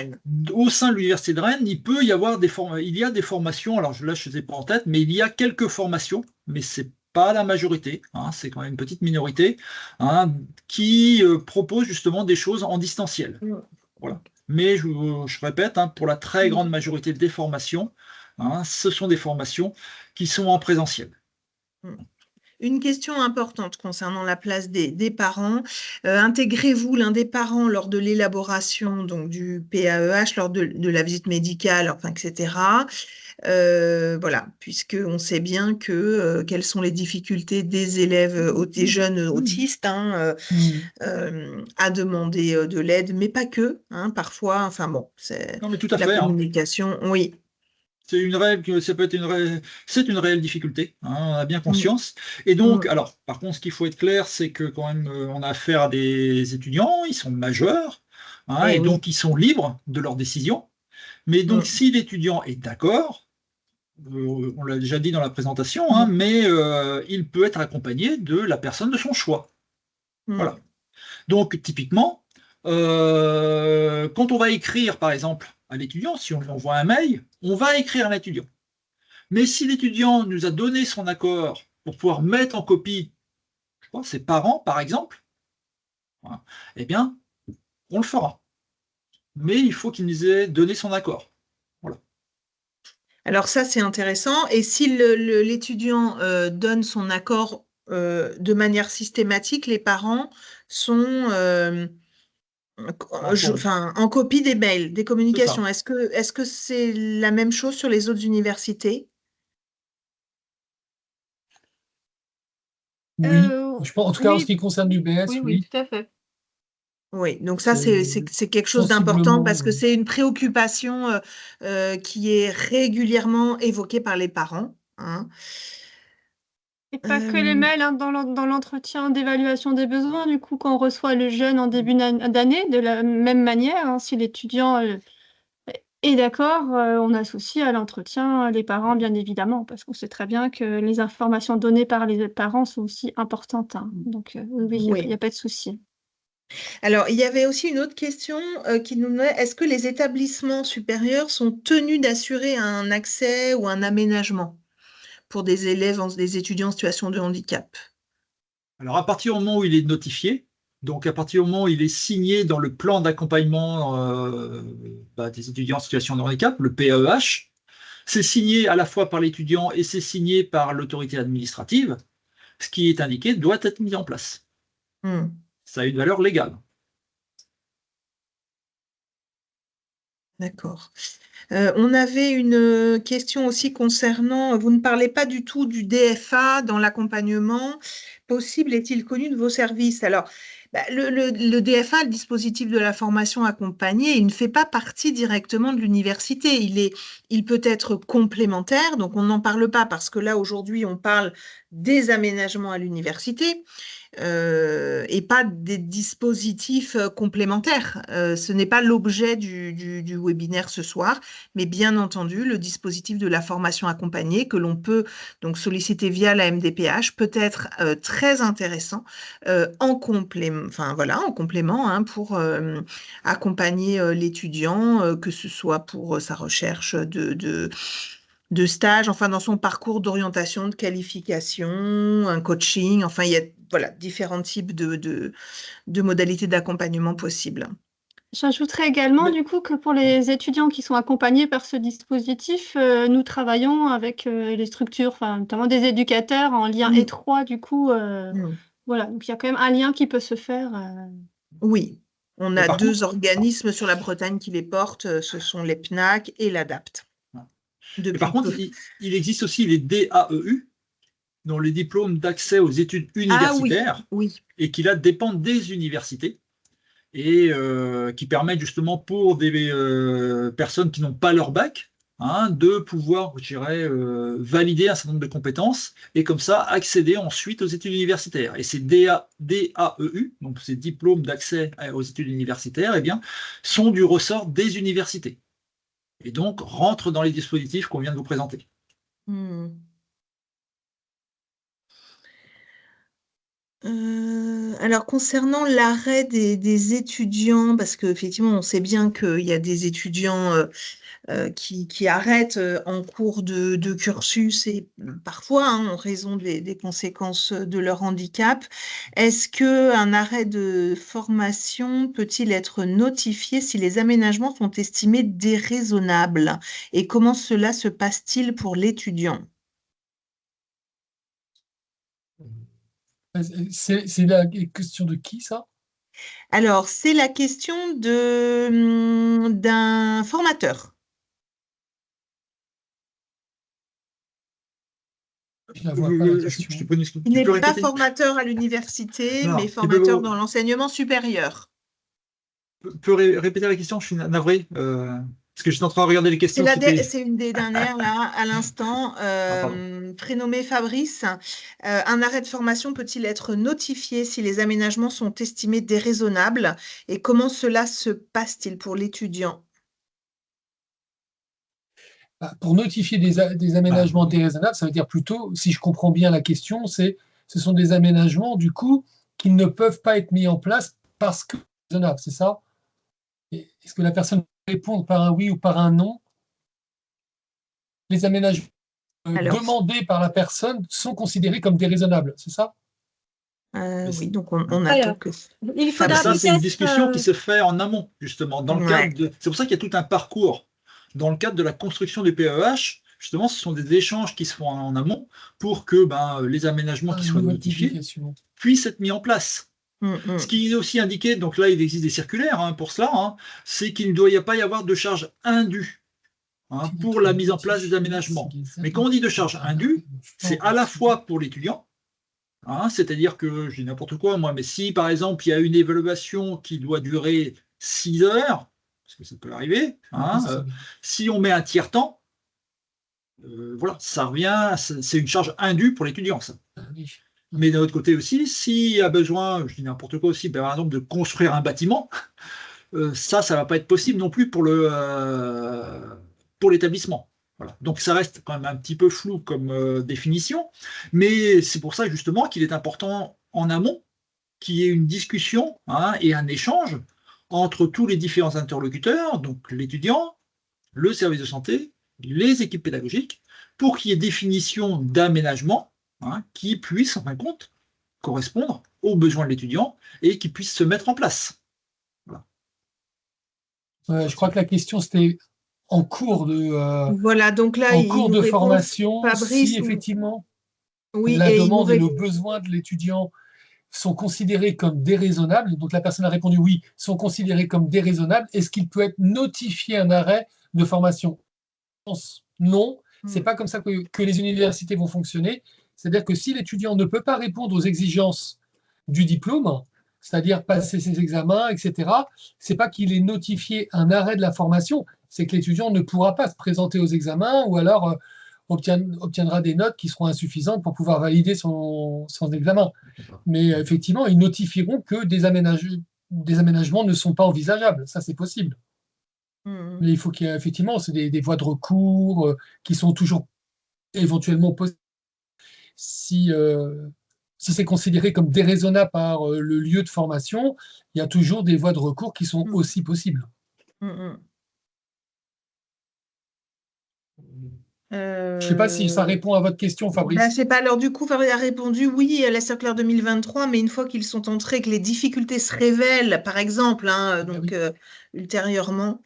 au sein de l'Université de Rennes, il peut y avoir il y a des formations. Alors là, je ne sais pas en tête, mais il y a quelques formations, mais ce n'est pas la majorité. Hein, c'est quand même une petite minorité, hein, qui propose justement des choses en distanciel. Voilà. Mais je répète, hein, pour la très grande majorité des formations, hein, ce sont des formations qui sont en présentiel. Une question importante concernant la place des parents. Intégrez-vous l'un des parents lors de l'élaboration donc, du PAEH, lors de la visite médicale, enfin, etc. Voilà, puisqu'on sait bien quelles sont les difficultés des élèves, des jeunes autistes hein, à demander de l'aide, mais pas que, hein, parfois, enfin bon, c'est Non, mais tout à la fait. Hein. communication, oui. C'est ça peut être c'est une réelle difficulté, hein, on a bien conscience. Et donc, alors, par contre, ce qu'il faut être clair, c'est que quand même, on a affaire à des étudiants, ils sont majeurs, hein, et Oui. donc ils sont libres de leurs décisions. Mais donc, si l'étudiant est d'accord, on l'a déjà dit dans la présentation, hein, mais il peut être accompagné de la personne de son choix. Voilà. Donc, typiquement, quand on va écrire, par exemple, à l'étudiant, si on lui envoie un mail, on va écrire à l'étudiant. Mais si l'étudiant nous a donné son accord pour pouvoir mettre en copie, je crois, ses parents, par exemple, voilà, eh bien, on le fera. Mais il faut qu'il nous ait donné son accord. Voilà. Alors ça, c'est intéressant. Et si l'étudiant donne son accord de manière systématique, les parents sont en copie des mails, des communications. Est-ce que c'est la même chose sur les autres universités? Oui, je pense, en tout cas en ce qui concerne l'UBS, oui, oui. tout à fait. Oui, donc ça, c'est quelque chose d'important sensiblement, parce que c'est une préoccupation qui est régulièrement évoquée par les parents. Hein. Et pas que les mails, hein, dans l'entretien d'évaluation des besoins, du coup, quand on reçoit le jeune en début d'année, de la même manière, hein, si l'étudiant est d'accord, on associe à l'entretien les parents, bien évidemment, parce qu'on sait très bien que les informations données par les parents sont aussi importantes. Hein. Donc, oui, il n'y a pas de souci. Alors, il y avait aussi une autre question qui nous demandait, est-ce que les établissements supérieurs sont tenus d'assurer un accès ou un aménagement pour des des étudiants en situation de handicap? Alors, à partir du moment où il est notifié, donc à partir du moment où il est signé dans le plan d'accompagnement des étudiants en situation de handicap, le PAEH, c'est signé à la fois par l'étudiant et c'est signé par l'autorité administrative, ce qui est indiqué doit être mis en place. Ça a une valeur légale. D'accord. On avait une question aussi concernant, vous ne parlez pas du tout du DFA dans l'accompagnement. Possible est-il connu de vos services? Alors, le DFA, le dispositif de la formation accompagnée, il ne fait pas partie directement de l'université. Il peut être complémentaire, donc on n'en parle pas parce que là, aujourd'hui, on parle des aménagements à l'université. Et pas des dispositifs complémentaires. Ce n'est pas l'objet du webinaire ce soir, mais bien entendu, le dispositif de la formation accompagnée que l'on peut donc solliciter via la MDPH peut être très intéressant en complément, en complément hein, pour accompagner l'étudiant, que ce soit pour sa recherche de stage, enfin dans son parcours d'orientation, de qualification, un coaching, enfin il y a différents types de modalités d'accompagnement possibles. J'ajouterais également du coup que pour les étudiants qui sont accompagnés par ce dispositif, nous travaillons avec les structures, notamment des éducateurs en lien étroit du coup. Voilà, donc il y a quand même un lien qui peut se faire. Oui, on a deux organismes sur la Bretagne qui les portent, ce sont les PNAC et l'ADAPT. Par contre, il existe aussi les DAEU, dont les diplômes d'accès aux études universitaires, et qui là dépendent des universités, et qui permettent justement pour des personnes qui n'ont pas leur bac, hein, de pouvoir, je dirais, valider un certain nombre de compétences, et comme ça accéder ensuite aux études universitaires. Et ces DAEU, donc ces diplômes d'accès aux études universitaires, eh bien, sont du ressort des universités. Et donc rentrent dans les dispositifs qu'on vient de vous présenter. Alors, concernant l'arrêt des étudiants, parce qu'effectivement, on sait bien qu'il y a des étudiants qui arrêtent en cours de cursus et parfois en raison des conséquences de leur handicap. Est-ce qu'un arrêt de formation peut-il être notifié si les aménagements sont estimés déraisonnables? Et comment cela se passe-t-il pour l'étudiant? C'est la question de qui, ça? Alors, c'est la question d'un formateur. Je la vois pas, la question. Il n'est pas formateur à l'université, mais formateur dans l'enseignement supérieur. Peut répéter la question, je suis navré. Parce que je suis en train de regarder les questions. C'est une des dernières, là, à l'instant. Prénommé Fabrice. Un arrêt de formation peut-il être notifié si les aménagements sont estimés déraisonnables? Et comment cela se passe-t-il pour l'étudiant? Pour notifier des aménagements déraisonnables, ça veut dire plutôt, si je comprends bien la question, ce sont des aménagements, du coup, qui ne peuvent pas être mis en place parce que c'est raisonnable, c'est ça? Est-ce que la personne peut répondre par un oui ou par un non? Les aménagements demandés par la personne sont considérés comme déraisonnables, c'est ça? Oui, donc on attend que... Il faudra ça, c'est une discussion qui se fait en amont, justement. Dans le cadre c'est pour ça qu'il y a tout un parcours. Dans le cadre de la construction du PEH, justement, ce sont des échanges qui se font en amont pour que les aménagements qui soient notifiés puissent être mis en place. Ce qui est aussi indiqué, donc là, il existe des circulaires pour cela, c'est qu'il ne doit pas y avoir de charge indue pour la mise en place des aménagements. Mais quand on dit de charge indue, c'est à la fois pour l'étudiant, c'est-à-dire que, je dis n'importe quoi, moi, mais si, par exemple, il y a une évaluation qui doit durer 6 heures, parce que ça peut arriver, si on met un tiers-temps, voilà, ça revient, c'est une charge indue pour l'étudiant, ça. Mais d'un autre côté aussi, s'il y a besoin, je dis n'importe quoi aussi, par exemple, de construire un bâtiment, ça ne va pas être possible non plus pour l'établissement. Voilà. Donc ça reste quand même un petit peu flou comme définition, mais c'est pour ça justement qu'il est important en amont qu'il y ait une discussion et un échange entre tous les différents interlocuteurs, donc l'étudiant, le service de santé, les équipes pédagogiques, pour qu'il y ait définition d'aménagement qui puisse, en fin de compte, correspondre aux besoins de l'étudiant et qui puisse se mettre en place. Voilà. Je crois que la question, c'était en cours de, voilà, donc là, en cours de formation, Fabrice, si effectivement oui, la demande et le besoin de l'étudiant sont considérés comme déraisonnables, donc la personne a répondu oui, sont considérés comme déraisonnables, est-ce qu'il peut être notifié un arrêt de formation? Non, c'est pas comme ça que les universités vont fonctionner. C'est-à-dire que si l'étudiant ne peut pas répondre aux exigences du diplôme, c'est-à-dire passer ses examens, etc., c'est pas qu'il est notifié un arrêt de la formation, c'est que l'étudiant ne pourra pas se présenter aux examens ou alors obtiendra des notes qui seront insuffisantes pour pouvoir valider son examen. Mais effectivement, ils notifieront que des aménagements ne sont pas envisageables. Ça, c'est possible. Mais il faut qu'il y ait effectivement des voies de recours qui sont toujours éventuellement possibles. Si c'est considéré comme déraisonnable par le lieu de formation, il y a toujours des voies de recours qui sont aussi possibles. Je ne sais pas si ça répond à votre question, Fabrice. Je ne sais pas. Alors, du coup, Fabrice a répondu oui à la circulaire 2023, mais une fois qu'ils sont entrés, que les difficultés se révèlent, par exemple, ultérieurement.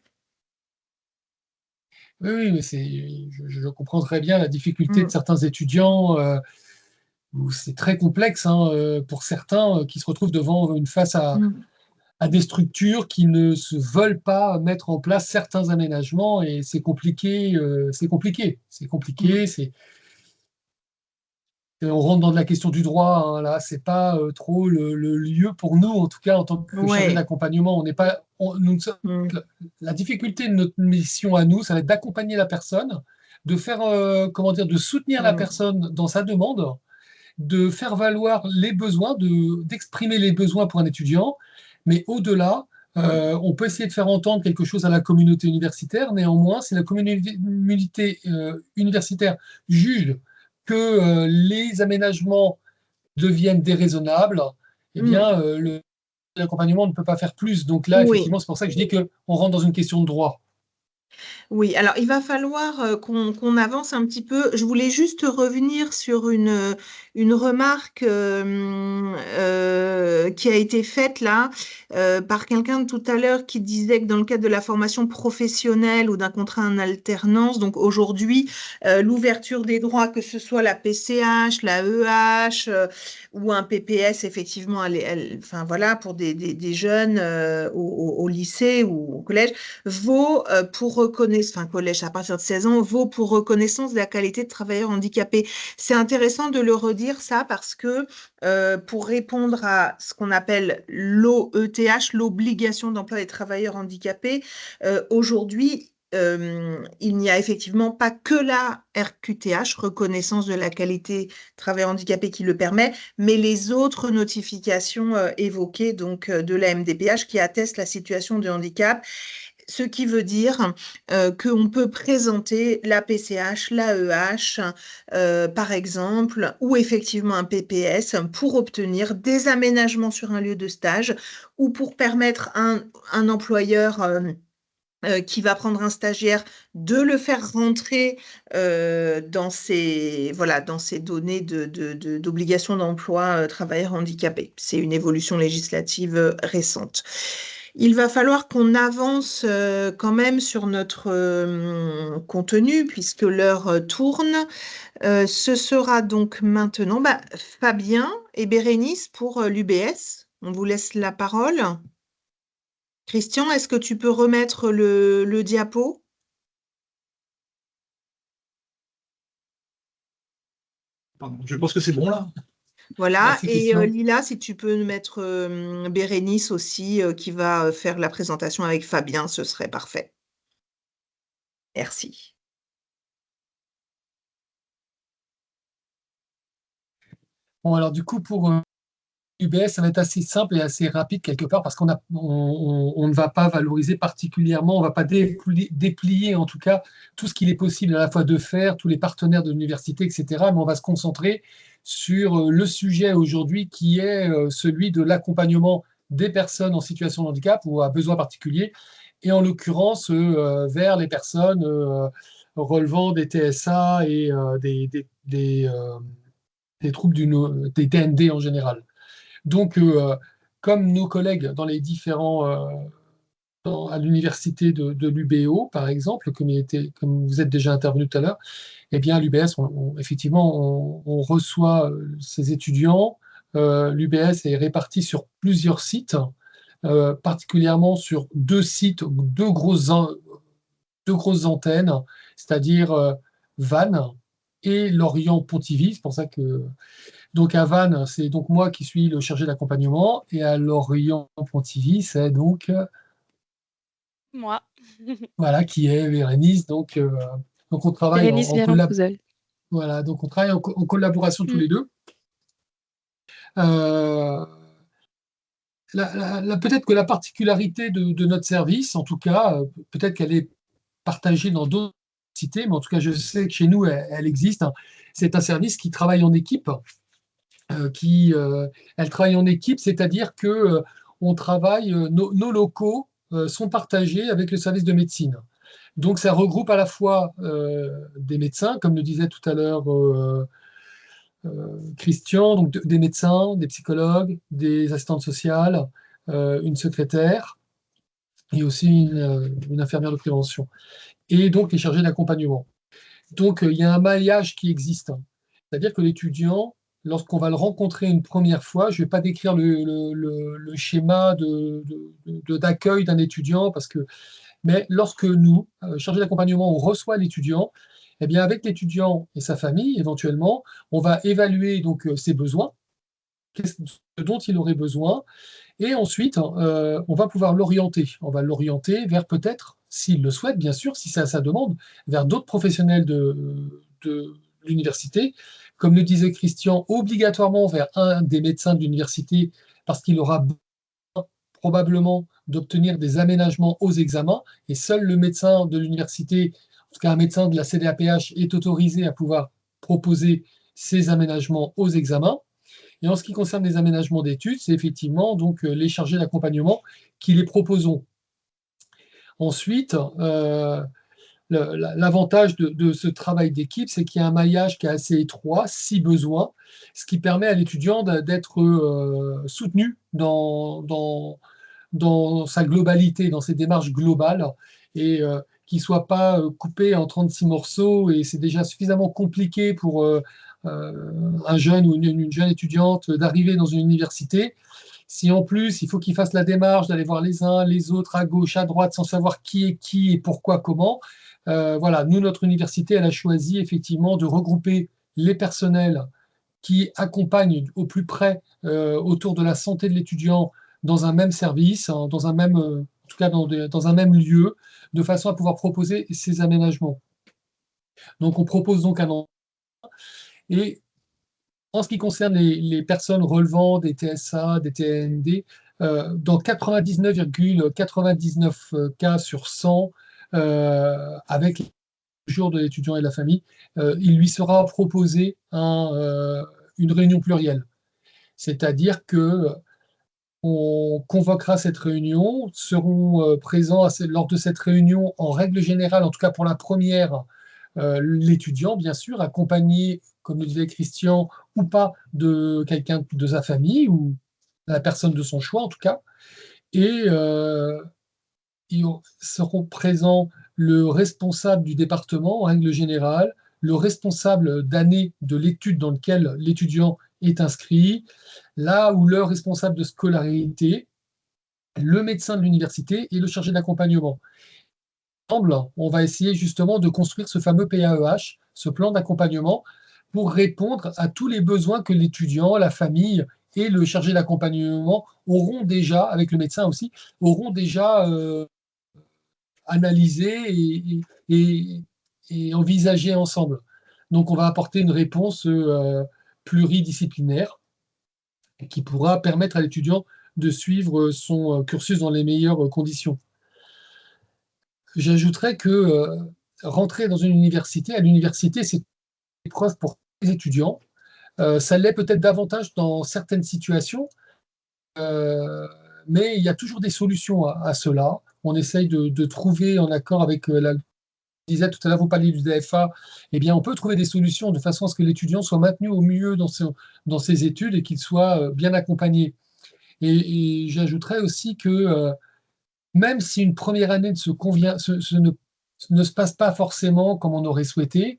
Oui, mais je comprends très bien la difficulté de certains étudiants. C'est très complexe pour certains qui se retrouvent face à des structures qui ne se veulent pas mettre en place certains aménagements et c'est compliqué. On rentre dans la question du droit, là, c'est pas trop le lieu pour nous, en tout cas en tant que chargé d'accompagnement. La difficulté de notre mission à nous, ça va être d'accompagner la personne, de faire, de soutenir la personne dans sa demande, de faire valoir les besoins, d'exprimer les besoins pour un étudiant, mais au-delà, on peut essayer de faire entendre quelque chose à la communauté universitaire. Néanmoins, si la communauté universitaire juge que les aménagements deviennent déraisonnables, eh bien, l'accompagnement ne peut pas faire plus. Donc là, Oui. effectivement, c'est pour ça que je dis qu'on rentre dans une question de droit. Oui, alors il va falloir qu'on avance un petit peu. Je voulais juste revenir sur une remarque qui a été faite là par quelqu'un de tout à l'heure qui disait que dans le cadre de la formation professionnelle ou d'un contrat en alternance, donc aujourd'hui, l'ouverture des droits, que ce soit la PCH, la EH ou un PPS, effectivement, enfin voilà, pour des jeunes au lycée ou au collège, vaut pour reconnaissance, enfin collège à partir de 16 ans, vaut pour reconnaissance de la qualité de travailleur handicapé. C'est intéressant de le redire ça parce que pour répondre à ce qu'on appelle l'OETH, l'obligation d'emploi des travailleurs handicapés, aujourd'hui, il n'y a effectivement pas que la RQTH, reconnaissance de la qualité travailleur handicapé, qui le permet, mais les autres notifications évoquées donc de la MDPH qui attestent la situation de handicap, ce qui veut dire qu'on peut présenter la PCH, l'AEH, par exemple, ou effectivement un PPS pour obtenir des aménagements sur un lieu de stage ou pour permettre à un employeur qui va prendre un stagiaire de le faire rentrer dans ses données d'obligation d'emploi travailleur handicapé. C'est une évolution législative récente. Il va falloir qu'on avance quand même sur notre contenu puisque l'heure tourne. Ce sera donc maintenant Fabien et Bérénice pour l'UBS. On vous laisse la parole. Christian, est-ce que tu peux remettre le diapo? Pardon, je pense que c'est bon là. Voilà, Merci, et Christian. Lila, si tu peux mettre Bérénice aussi, qui va faire la présentation avec Fabien, ce serait parfait. Merci. Bon, alors du coup, pour UBS, ça va être assez simple et assez rapide quelque part parce on ne va pas valoriser particulièrement, on ne va pas déplier en tout cas tout ce qu'il est possible à la fois de faire, tous les partenaires de l'université, etc. Mais on va se concentrer sur le sujet aujourd'hui qui est celui de l'accompagnement des personnes en situation de handicap ou à besoins particuliers, et en l'occurrence vers les personnes relevant des TSA et des troubles des TND en général. Donc, comme nos collègues dans les différents, à l'université de l'UBO, par exemple, comme vous êtes déjà intervenu tout à l'heure, eh bien, à l'UBS, effectivement, on reçoit ces étudiants. L'UBS est réparti sur plusieurs sites, particulièrement sur deux sites, deux grosses antennes, c'est-à-dire Vannes et Lorient-Pontivy. C'est pour ça que donc à Vannes, c'est donc moi qui suis le chargé d'accompagnement, et à Lorient-Pontivy, c'est donc Moi. voilà, qui est Bérénice. Donc on travaille Bérénice Verland-Pouzel. Voilà, donc on travaille en collaboration tous Mm. les deux. Peut-être que la particularité de notre service, en tout cas, peut-être qu'elle est partagée dans d'autres cités, mais en tout cas, je sais que chez nous, elle existe. C'est un service qui travaille en équipe. Elle travaille en équipe, c'est-à-dire que on travaille, nos locaux sont partagés avec le service de médecine. Donc, ça regroupe à la fois des médecins, comme le disait tout à l'heure Christian, donc des médecins, des psychologues, des assistantes sociales, une secrétaire et aussi une infirmière de prévention. Et donc, les chargés d'accompagnement. Donc, il y a un maillage qui existe. C'est-à-dire que l'étudiant, lorsqu'on va le rencontrer une première fois, je ne vais pas décrire le schéma d'accueil d'un étudiant, mais lorsque nous, chargés d'accompagnement, on reçoit l'étudiant, eh bien, avec l'étudiant et sa famille, éventuellement, on va évaluer donc ses besoins, ce dont il aurait besoin, et ensuite, on va pouvoir l'orienter. On va l'orienter vers peut-être, s'il le souhaite, bien sûr, si c'est à sa demande, vers d'autres professionnels de l'université. Comme le disait Christian, obligatoirement vers un des médecins de l'université, parce qu'il aura besoin probablement d'obtenir des aménagements aux examens, et seul le médecin de l'université, en tout cas un médecin de la CDAPH, est autorisé à pouvoir proposer ces aménagements aux examens. Et en ce qui concerne les aménagements d'études, c'est effectivement donc les chargés d'accompagnement qui les proposons. Ensuite, l'avantage de ce travail d'équipe, c'est qu'il y a un maillage qui est assez étroit, si besoin, ce qui permet à l'étudiant d'être soutenu dans sa globalité, dans ses démarches globales, et qu'il ne soit pas coupé en 36 morceaux, et c'est déjà suffisamment compliqué pour un jeune ou une jeune étudiante d'arriver dans une université. Si en plus, il faut qu'il fasse la démarche d'aller voir les uns, les autres, à gauche, à droite, sans savoir qui est qui et pourquoi, comment, voilà, nous, notre université, elle a choisi effectivement de regrouper les personnels qui accompagnent au plus près autour de la santé de l'étudiant dans un même service, dans un même, en tout cas dans un même lieu, de façon à pouvoir proposer ces aménagements. Donc, on propose donc un et en ce qui concerne les personnes relevant des TSA, des TND, dans 99,99 cas sur 100, avec le jour de l'étudiant et de la famille, il lui sera proposé une réunion plurielle. C'est-à-dire que on convoquera cette réunion, seront présents lors de cette réunion, en règle générale, en tout cas pour la première, l'étudiant, bien sûr, accompagné, comme le disait Christian, ou pas, de quelqu'un de sa famille, ou la personne de son choix, en tout cas. Et ils seront présents le responsable du département, en règle générale, le responsable d'année de l'étude dans laquelle l'étudiant est inscrit, là où le responsable de scolarité, le médecin de l'université et le chargé d'accompagnement. Ensemble, on va essayer justement de construire ce fameux PAEH, ce plan d'accompagnement, pour répondre à tous les besoins que l'étudiant, la famille et le chargé d'accompagnement auront déjà, avec le médecin aussi, auront déjà analysé et envisagé ensemble. Donc, on va apporter une réponse pluridisciplinaire qui pourra permettre à l'étudiant de suivre son cursus dans les meilleures conditions. J'ajouterais que rentrer dans une université, à l'université, c'est une épreuve pour les étudiants. Ça l'est peut-être davantage dans certaines situations, mais il y a toujours des solutions à cela. On essaye de trouver en accord avec la... Je disais tout à l'heure, vous parliez du DFA, eh bien, on peut trouver des solutions de façon à ce que l'étudiant soit maintenu au mieux dans ses études et qu'il soit bien accompagné. Et j'ajouterais aussi que même si une première année ne se passe pas forcément comme on aurait souhaité,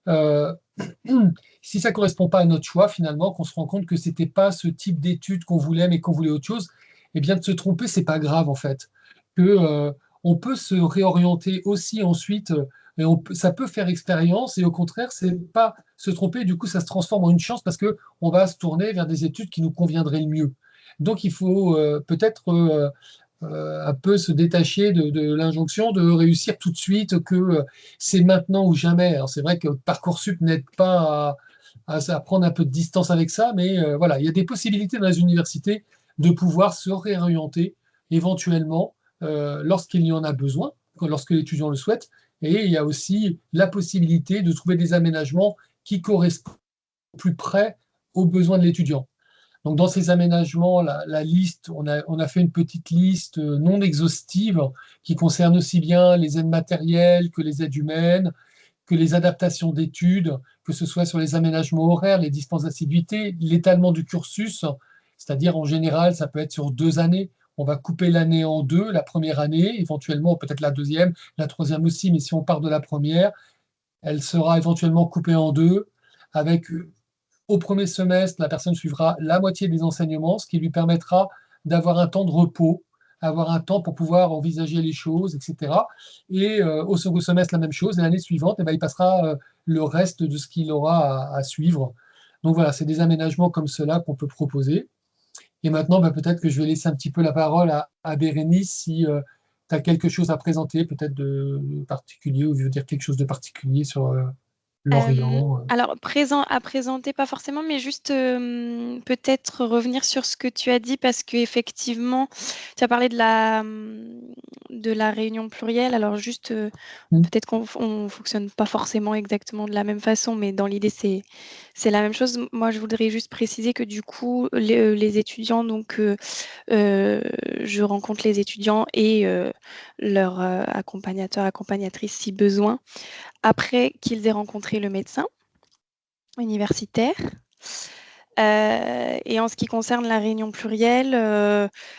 si ça ne correspond pas à notre choix, finalement, qu'on se rend compte que ce n'était pas ce type d'études qu'on voulait, mais qu'on voulait autre chose, eh bien, de se tromper, ce n'est pas grave, en fait. On peut se réorienter aussi ensuite, et ça peut faire expérience, et au contraire, c'est pas se tromper, du coup, ça se transforme en une chance parce qu'on va se tourner vers des études qui nous conviendraient le mieux. Donc, il faut peut-être un peu se détacher de l'injonction de réussir tout de suite, que c'est maintenant ou jamais. Alors, c'est vrai que Parcoursup n'aide pas à prendre un peu de distance avec ça, mais voilà, il y a des possibilités dans les universités de pouvoir se réorienter éventuellement lorsqu'il y en a besoin, lorsque l'étudiant le souhaite. Et il y a aussi la possibilité de trouver des aménagements qui correspondent plus près aux besoins de l'étudiant. Donc, dans ces aménagements, la liste, on a fait une petite liste non exhaustive qui concerne aussi bien les aides matérielles que les aides humaines, que les adaptations d'études, que ce soit sur les aménagements horaires, les dispenses d'assiduité, l'étalement du cursus, c'est-à-dire en général, ça peut être sur 2 années. On va couper l'année en 2, la première année, éventuellement peut-être la deuxième, la troisième aussi, mais si on part de la première, elle sera éventuellement coupée en 2, avec au premier semestre, la personne suivra la moitié des enseignements, ce qui lui permettra d'avoir un temps de repos, avoir un temps pour pouvoir envisager les choses, etc. Et au second semestre, la même chose. Et l'année suivante, il passera le reste de ce qu'il aura à suivre. Donc voilà, c'est des aménagements comme cela qu'on peut proposer. Et maintenant, peut-être que je vais laisser un petit peu la parole à Bérénice si tu as quelque chose à présenter, peut-être de particulier, ou veut dire quelque chose de particulier sur Lorient. Alors, à présenter, pas forcément, mais juste peut-être revenir sur ce que tu as dit, parce qu'effectivement, tu as parlé de la réunion plurielle. Alors, juste, peut-être qu'on ne fonctionne pas forcément exactement de la même façon, mais dans l'idée, C'est la même chose. Moi, je voudrais juste préciser que du coup, les étudiants, donc, je rencontre les étudiants et leur accompagnateur, accompagnatrice si besoin, après qu'ils aient rencontré le médecin universitaire. Et en ce qui concerne la réunion plurielle,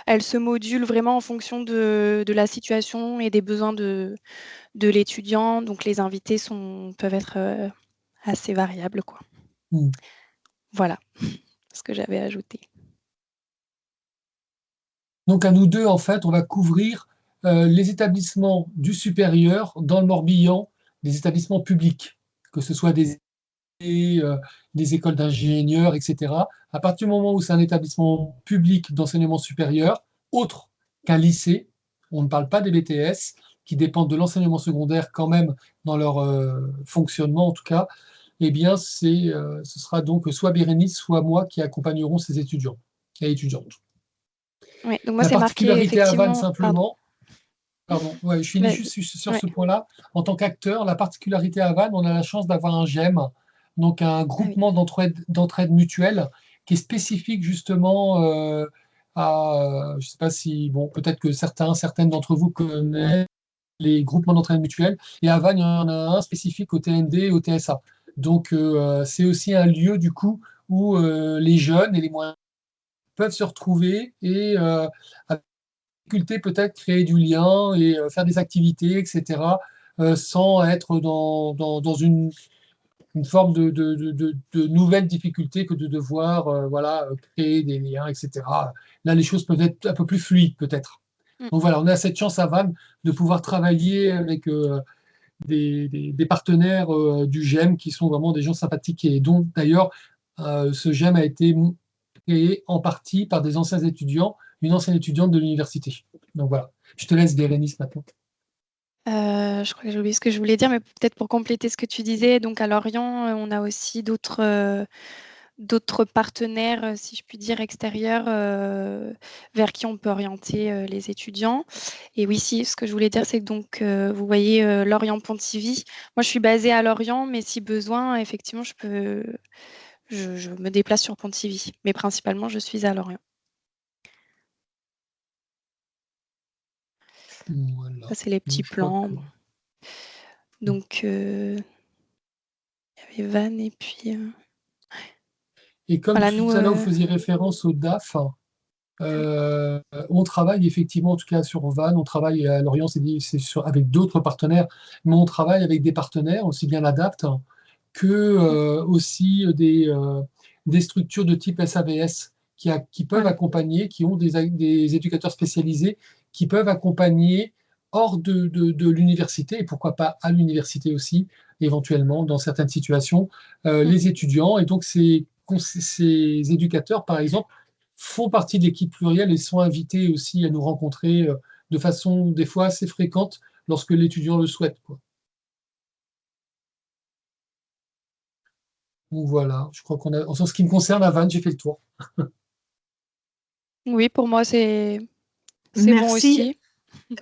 elle se module vraiment en fonction de la situation et des besoins de l'étudiant. Donc, les invités peuvent être assez variables, quoi. Voilà ce que j'avais ajouté. Donc, à nous deux, en fait, on va couvrir les établissements du supérieur dans le Morbihan, des établissements publics, que ce soit des écoles d'ingénieurs, etc. À partir du moment où c'est un établissement public d'enseignement supérieur, autre qu'un lycée, on ne parle pas des BTS, qui dépendent de l'enseignement secondaire quand même dans leur fonctionnement en tout cas, eh bien ce sera donc soit Bérénice, soit moi qui accompagnerons ces étudiants et étudiantes. Ouais, donc moi, La c'est marqué particularité à Vannes, effectivement. simplement, pardon, ouais, je finis juste sur ce point-là. En tant qu'acteur, la particularité à Vannes, on a la chance d'avoir un GEM, donc un groupement d'entraide mutuelle, qui est spécifique justement à, je ne sais pas si, bon, peut-être que certaines d'entre vous connaissent les groupements d'entraide mutuelle, et à Vannes, il y en a un spécifique au TND et au TSA. Donc, c'est aussi un lieu, du coup, où les jeunes et les moins peuvent se retrouver et avec difficulté peut-être créer du lien et faire des activités, etc., sans être dans une forme de nouvelles difficultés que de devoir voilà, créer des liens, etc. Là, les choses peuvent être un peu plus fluides, peut-être. Donc voilà, on a cette chance à Vannes de pouvoir travailler avec des partenaires du GEM qui sont vraiment des gens sympathiques et dont d'ailleurs ce GEM a été créé en partie par des anciens étudiants, une ancienne étudiante de l'université. Donc voilà, je te laisse Bérénice maintenant. Je crois que j'ai oublié ce que je voulais dire, mais peut-être pour compléter ce que tu disais, donc à Lorient, on a aussi d'autres partenaires, si je puis dire, extérieurs, vers qui on peut orienter les étudiants. Et oui, si, ce que je voulais dire, c'est que donc, vous voyez Lorient-Pontivy. Moi, je suis basée à Lorient, mais si besoin, effectivement, je me déplace sur Pontivy. Mais principalement, je suis à Lorient. Voilà. Ça, c'est les petits plans. Donc, il y avait Vannes et puis... Et comme voilà, tout nous, à l'heure, vous faisiez référence au DAF, on travaille effectivement, en tout cas sur Vannes, on travaille à Lorient, avec d'autres partenaires, mais on travaille avec des partenaires, aussi bien l'ADAPT que aussi des structures de type SAVS qui peuvent accompagner, qui ont des éducateurs spécialisés, qui peuvent accompagner hors de l'université, et pourquoi pas à l'université aussi, éventuellement, dans certaines situations, les étudiants. Et donc, ces éducateurs, par exemple, font partie de l'équipe plurielle et sont invités aussi à nous rencontrer de façon, des fois, assez fréquente lorsque l'étudiant le souhaite, quoi. Donc voilà, je crois qu'on a, en ce qui me concerne, à Vannes, j'ai fait le tour. Oui, pour moi, c'est bon Merci. aussi.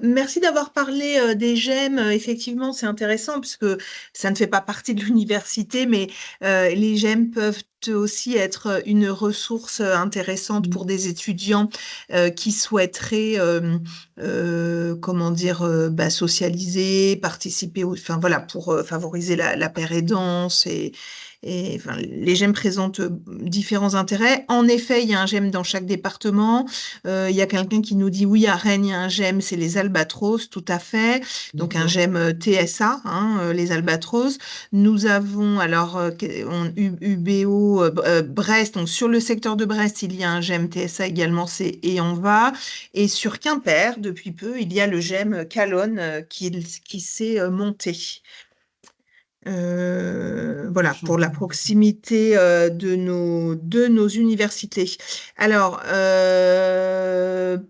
Merci d'avoir parlé des GEM. Effectivement, c'est intéressant puisque ça ne fait pas partie de l'université, mais les GEM peuvent aussi être une ressource intéressante pour des étudiants qui souhaiteraient, comment dire, socialiser, participer, enfin voilà, pour favoriser la paire et danse et enfin, les GEM présentent différents intérêts. En effet, il y a un GEM dans chaque département. Il y a quelqu'un qui nous dit oui, à Rennes, il y a un GEM, c'est les Albatros, tout à fait. Donc un GEM TSA, les Albatros. Nous avons alors UBO Brest, donc sur le secteur de Brest, il y a un GEM TSA également, c'est Et on va. Et sur Quimper, depuis peu, il y a le GEM Calonne qui s'est monté. Voilà, pour la proximité de nos universités. Alors,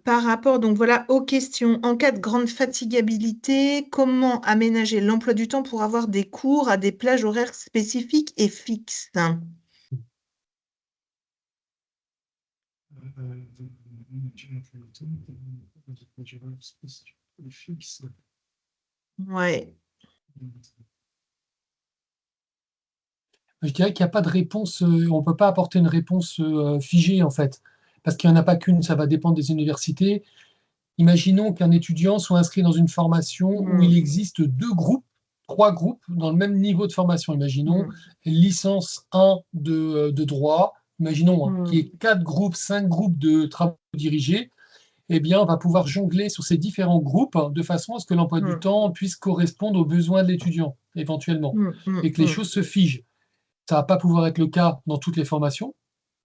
par rapport donc voilà aux questions, en cas de grande fatigabilité, comment aménager l'emploi du temps pour avoir des cours à des plages horaires spécifiques et fixes? Ouais. Je dirais qu'il n'y a pas de réponse, on ne peut pas apporter une réponse figée en fait, parce qu'il n'y en a pas qu'une, ça va dépendre des universités. Imaginons qu'un étudiant soit inscrit dans une formation où il existe 2 groupes, 3 groupes dans le même niveau de formation. Imaginons licence 1 de droit, imaginons qu'il y ait 4 groupes, 5 groupes de travaux dirigés. Eh bien, on va pouvoir jongler sur ces différents groupes de façon à ce que l'emploi du temps puisse correspondre aux besoins de l'étudiant, éventuellement, et que les choses se figent. Ça ne va pas pouvoir être le cas dans toutes les formations,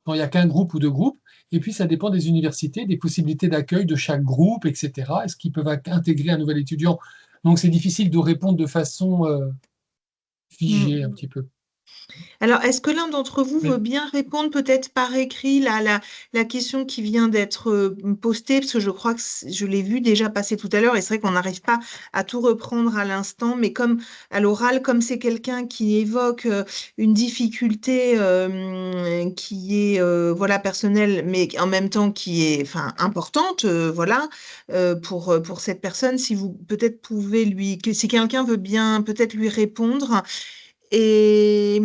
quand il n'y a qu'un groupe ou 2 groupes, et puis ça dépend des universités, des possibilités d'accueil de chaque groupe, etc. Est-ce qu'ils peuvent intégrer un nouvel étudiant? Donc c'est difficile de répondre de façon figée un petit peu. Alors, est-ce que l'un d'entre vous veut bien répondre peut-être par écrit la question qui vient d'être postée, parce que je crois que je l'ai vu déjà passer tout à l'heure, et c'est vrai qu'on n'arrive pas à tout reprendre à l'instant, mais comme à l'oral, comme c'est quelqu'un qui évoque une difficulté qui est voilà, personnelle, mais en même temps qui est enfin, importante, voilà, pour cette personne, si vous peut-être pouvez si quelqu'un veut bien peut-être lui répondre. Et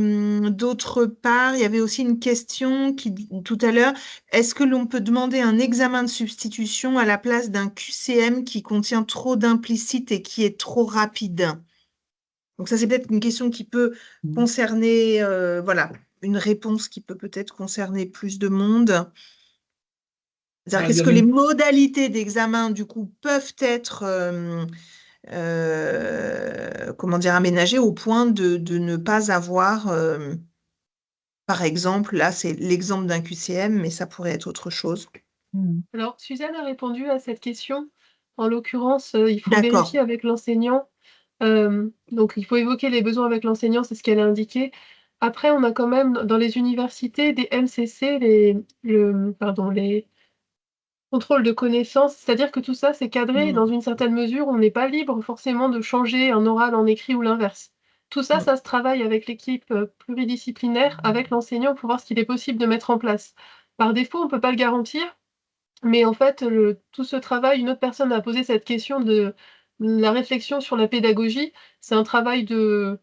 d'autre part, il y avait aussi une question tout à l'heure, est-ce que l'on peut demander un examen de substitution à la place d'un QCM qui contient trop d'implicites et qui est trop rapide? Donc ça, c'est peut-être une question qui peut concerner, voilà, une réponse qui peut peut-être concerner plus de monde. C'est-à-dire, qu'est-ce que les modalités d'examen, du coup, peuvent être comment dire, aménagé au point de ne pas avoir, par exemple, là c'est l'exemple d'un QCM, mais ça pourrait être autre chose. Alors, Suzanne a répondu à cette question. En l'occurrence, il faut D'accord. vérifier avec l'enseignant. Donc, il faut évoquer les besoins avec l'enseignant, c'est ce qu'elle a indiqué. Après, on a quand même dans les universités des MCC, les contrôles de connaissances, c'est-à-dire que tout ça, c'est cadré dans une certaine mesure. On n'est pas libre forcément de changer un oral en écrit ou l'inverse. Tout ça, ça se travaille avec l'équipe pluridisciplinaire, avec l'enseignant pour voir ce qu'il est possible de mettre en place. Par défaut, on ne peut pas le garantir, mais en fait, tout ce travail, une autre personne a posé cette question de la réflexion sur la pédagogie. C'est un travail de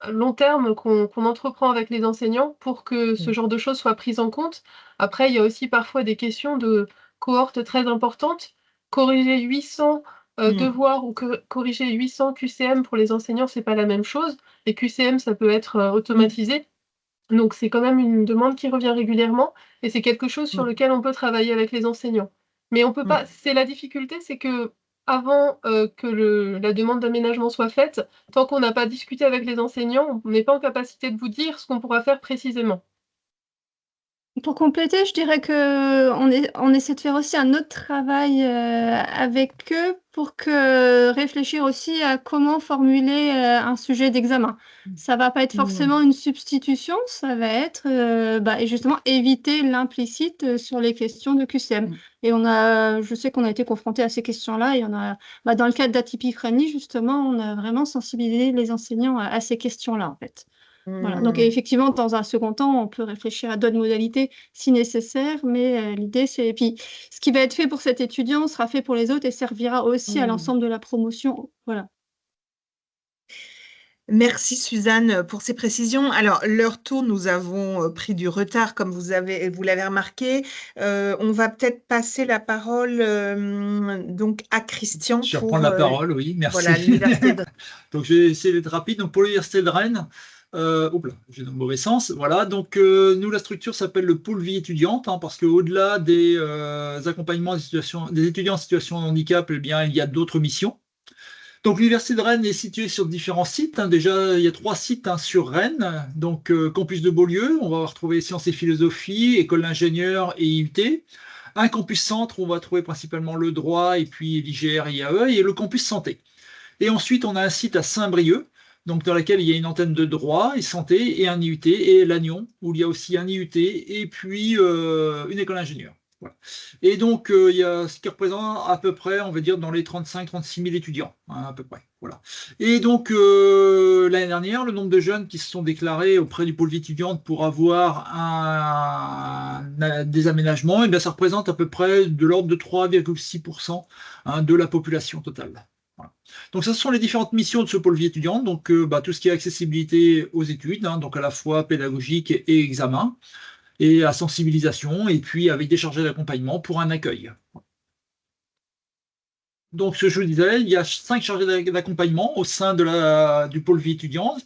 long terme qu'on entreprend avec les enseignants pour que ce genre de choses soient prises en compte. Après, il y a aussi parfois des questions de cohortes très importantes. Corriger 800 devoirs ou corriger 800 QCM pour les enseignants, c'est pas la même chose. Les QCM, ça peut être automatisé. Donc c'est quand même une demande qui revient régulièrement et c'est quelque chose sur lequel on peut travailler avec les enseignants. Mais on peut pas, c'est la difficulté, c'est que avant que la demande d'aménagement soit faite, tant qu'on n'a pas discuté avec les enseignants, on n'est pas en capacité de vous dire ce qu'on pourra faire précisément. Pour compléter, je dirais que on essaie de faire aussi un autre travail avec eux pour réfléchir aussi à comment formuler un sujet d'examen. Ça va pas être forcément une substitution, ça va être et justement éviter l'implicite sur les questions de QCM. Et je sais qu'on a été confronté à ces questions-là et dans le cadre d'Atypique Friendly, justement, on a vraiment sensibilisé les enseignants à ces questions-là, en fait. Voilà. Donc effectivement, dans un second temps, on peut réfléchir à d'autres modalités si nécessaire, mais l'idée c'est... Et puis, ce qui va être fait pour cet étudiant sera fait pour les autres et servira aussi à l'ensemble de la promotion. Voilà. Merci Suzanne pour ces précisions. Alors, l'heure tourne, nous avons pris du retard, comme vous l'avez remarqué. On va peut-être passer la parole donc à Christian. Je vais reprendre la parole, oui, merci. Voilà, l'université de... Donc, je vais essayer d'être rapide. Donc, pour l'université de Rennes, j'ai dans le mauvais sens. Voilà, donc nous, la structure s'appelle le pôle vie étudiante, parce qu'au-delà des accompagnements des étudiants en situation de handicap, eh bien, il y a d'autres missions. Donc l'université de Rennes est située sur différents sites. Déjà, il y a 3 sites sur Rennes. Donc campus de Beaulieu, on va retrouver sciences et philosophie, école d'ingénieurs et IUT. Un campus centre, on va trouver principalement le droit et puis l'IGR, IAE, et le campus santé. Et ensuite, on a un site à Saint-Brieuc, donc dans lequel il y a une antenne de droit et santé et un IUT, et Lannion, où il y a aussi un IUT et puis une école d'ingénieurs. Voilà. Et donc, il y a ce qui représente à peu près, on va dire, dans les 35-36 000 étudiants, à peu près. Voilà. Et donc, l'année dernière, le nombre de jeunes qui se sont déclarés auprès du pôle vie étudiante pour avoir des aménagements, eh bien, ça représente à peu près de l'ordre de 3,6% de la population totale. Voilà. Donc, ce sont les différentes missions de ce pôle vie étudiante. Donc, tout ce qui est accessibilité aux études, hein, donc à la fois pédagogique et examen, et à sensibilisation, et puis avec des chargés d'accompagnement pour un accueil. Donc, ce que je vous disais, il y a 5 chargés d'accompagnement au sein du pôle vie étudiante.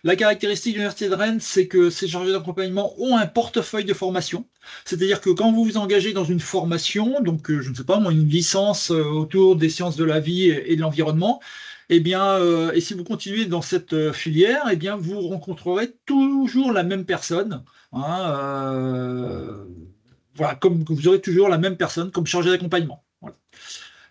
La caractéristique de l'Université de Rennes, c'est que ces chargés d'accompagnement ont un portefeuille de formation. C'est-à-dire que quand vous vous engagez dans une formation, donc je ne sais pas moi, une licence autour des sciences de la vie et de l'environnement, eh bien, et si vous continuez dans cette filière, eh bien, vous rencontrerez toujours la même personne. Hein, voilà, comme vous aurez toujours la même personne comme chargé d'accompagnement. Voilà.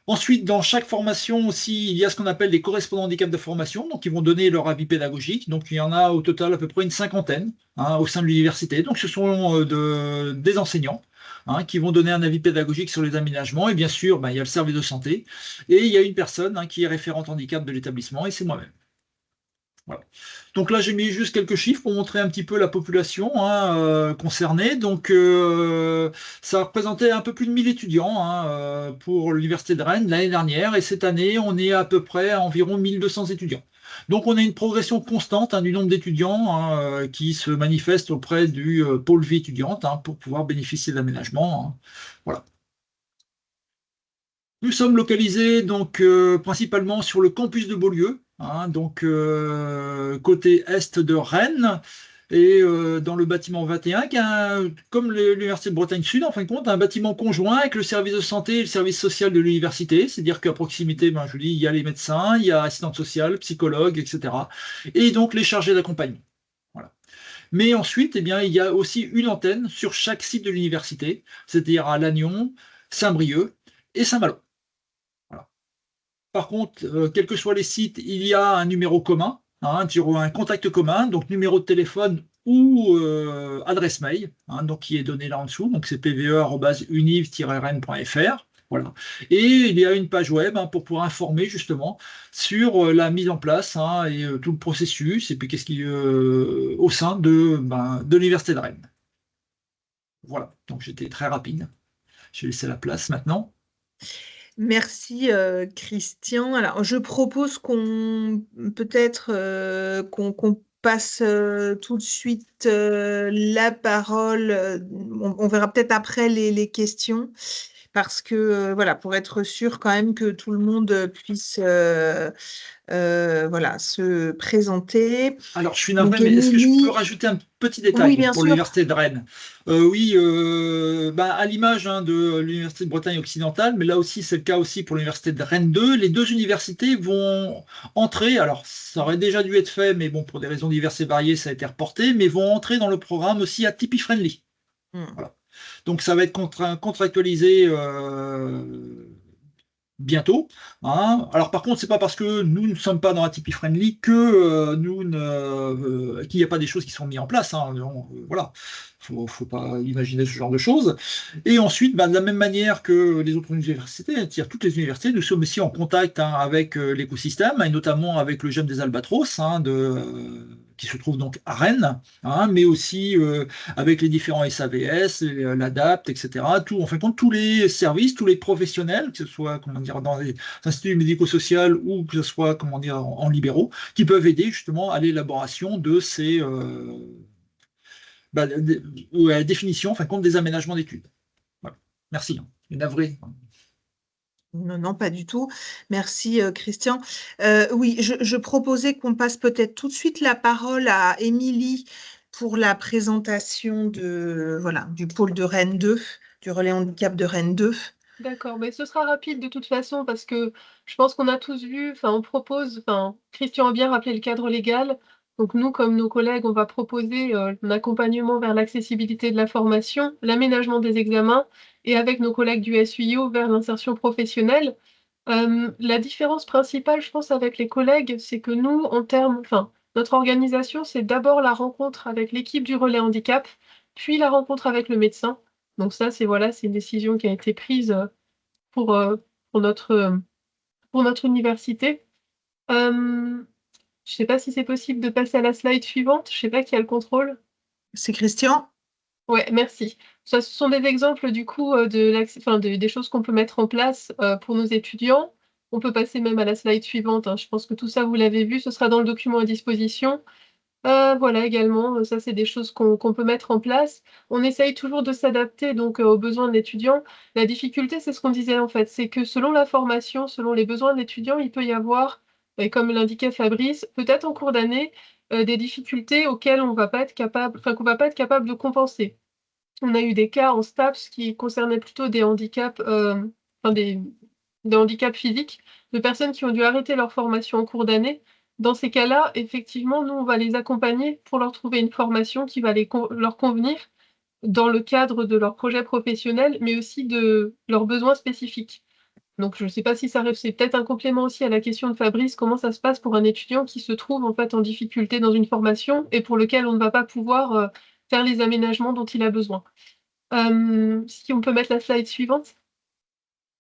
Ensuite, dans chaque formation aussi, il y a ce qu'on appelle des correspondants handicap de formation, donc ils vont donner leur avis pédagogique. Donc il y en a au total à peu près une cinquantaine hein, au sein de l'université. Donc ce sont des enseignants hein, qui vont donner un avis pédagogique sur les aménagements. Et bien sûr, il y a le service de santé. Et il y a une personne hein, qui est référente handicap de l'établissement, et c'est moi-même. Voilà. Donc là, j'ai mis juste quelques chiffres pour montrer un petit peu la population hein, concernée. Donc, ça représentait un peu plus de 1000 étudiants hein, pour l'Université de Rennes l'année dernière. Et cette année, on est à peu près à environ 1200 étudiants. Donc, on a une progression constante hein, du nombre d'étudiants hein, qui se manifestent auprès du pôle vie étudiante hein, pour pouvoir bénéficier de l'aménagement. Hein. Voilà. Nous sommes localisés donc principalement sur le campus de Beaulieu, hein, donc côté est de Rennes, et dans le bâtiment 21, qui est comme l'Université de Bretagne Sud, en fin de compte, un bâtiment conjoint avec le service de santé et le service social de l'université. C'est-à-dire qu'à proximité, je vous dis, il y a les médecins, il y a assistante sociale, psychologue, etc. Et donc les chargés d'accompagnement. Voilà. Mais ensuite, eh bien, il y a aussi une antenne sur chaque site de l'université, c'est-à-dire à Lannion, Saint-Brieuc et Saint-Malo. Par contre, quels que soient les sites, il y a un numéro commun, hein, un contact commun, donc numéro de téléphone ou adresse mail, hein, donc qui est donné là en dessous, donc c'est pve@univ-rennes.fr. Voilà. Et il y a une page web hein, pour pouvoir informer justement sur la mise en place hein, et tout le processus, et puis qu'est-ce qui au sein de l'Université de Rennes. Voilà, donc j'étais très rapide. Je vais laisser la place maintenant. Merci Christian. Alors, je propose qu'on passe tout de suite la parole. On verra peut-être après les questions, parce que voilà, pour être sûr quand même que tout le monde puisse voilà, se présenter. Alors, je suis navré, mais est-ce que je peux rajouter un petit détail pour l'Université de Rennes? Oui, à l'image hein, de l'Université de Bretagne occidentale, mais là aussi, c'est le cas aussi pour l'Université de Rennes 2, les deux universités vont entrer, alors ça aurait déjà dû être fait, mais bon, pour des raisons diverses et variées, ça a été reporté, mais vont entrer dans le programme aussi à Tipeee Friendly. Voilà. Donc, ça va être contractualisé bientôt. Hein. Alors par contre, c'est pas parce que nous ne sommes pas dans la Tipeee Friendly que qu'il n'y a pas des choses qui sont mises en place. Hein. Voilà, faut pas imaginer ce genre de choses. Et ensuite, de la même manière que les autres universités, c'est-à-dire toutes les universités, nous sommes aussi en contact hein, avec l'écosystème et notamment avec le GEM des Albatros, hein, qui se trouve donc à Rennes, hein, mais aussi avec les différents SAVS, l'ADAPT, etc. Tout, en fin de compte, tous les services, tous les professionnels, que ce soit dans les instituts médico-sociaux ou que ce soit en libéraux, qui peuvent aider justement à l'élaboration de ces à la définition, en fin de compte, des aménagements d'études. Voilà. Merci. Navré. Non, non, pas du tout. Merci, Christian. Oui, je proposais qu'on passe peut-être tout de suite la parole à Émilie pour la présentation du pôle de Rennes 2, du relais handicap de Rennes 2. D'accord, mais ce sera rapide de toute façon parce que je pense qu'on a tous vu, Christian a bien rappelé le cadre légal. Donc nous, comme nos collègues, on va proposer un accompagnement vers l'accessibilité de la formation, l'aménagement des examens et avec nos collègues du SUIO vers l'insertion professionnelle. La différence principale, je pense, avec les collègues, c'est que nous, notre organisation, c'est d'abord la rencontre avec l'équipe du relais handicap, puis la rencontre avec le médecin. Donc ça, c'est une décision qui a été prise pour notre université. Je ne sais pas si c'est possible de passer à la slide suivante. Je ne sais pas qui a le contrôle. C'est Christian. Ouais, merci. Ça, ce sont des exemples du coup des choses qu'on peut mettre en place pour nos étudiants. On peut passer même à la slide suivante, hein. Je pense que tout ça, vous l'avez vu, ce sera dans le document à disposition. Voilà, également, ça, c'est des choses qu'on peut mettre en place. On essaye toujours de s'adapter donc aux besoins de l'étudiant. La difficulté, c'est ce qu'on disait en fait, c'est que selon la formation, selon les besoins de l'étudiant, il peut y avoir, et comme l'indiquait Fabrice, peut-être en cours d'année, des difficultés auxquelles on va pas être capable, enfin, qu'on va pas être capable de compenser. On a eu des cas en STAPS qui concernaient plutôt des handicaps, enfin des handicaps physiques, de personnes qui ont dû arrêter leur formation en cours d'année. Dans ces cas-là, effectivement, nous, on va les accompagner pour leur trouver une formation qui va leur convenir dans le cadre de leur projet professionnel, mais aussi de leurs besoins spécifiques. Donc, je ne sais pas si c'est peut-être un complément aussi à la question de Fabrice, comment ça se passe pour un étudiant qui se trouve en fait en difficulté dans une formation et pour lequel on ne va pas pouvoir faire les aménagements dont il a besoin. Si on peut mettre la slide suivante.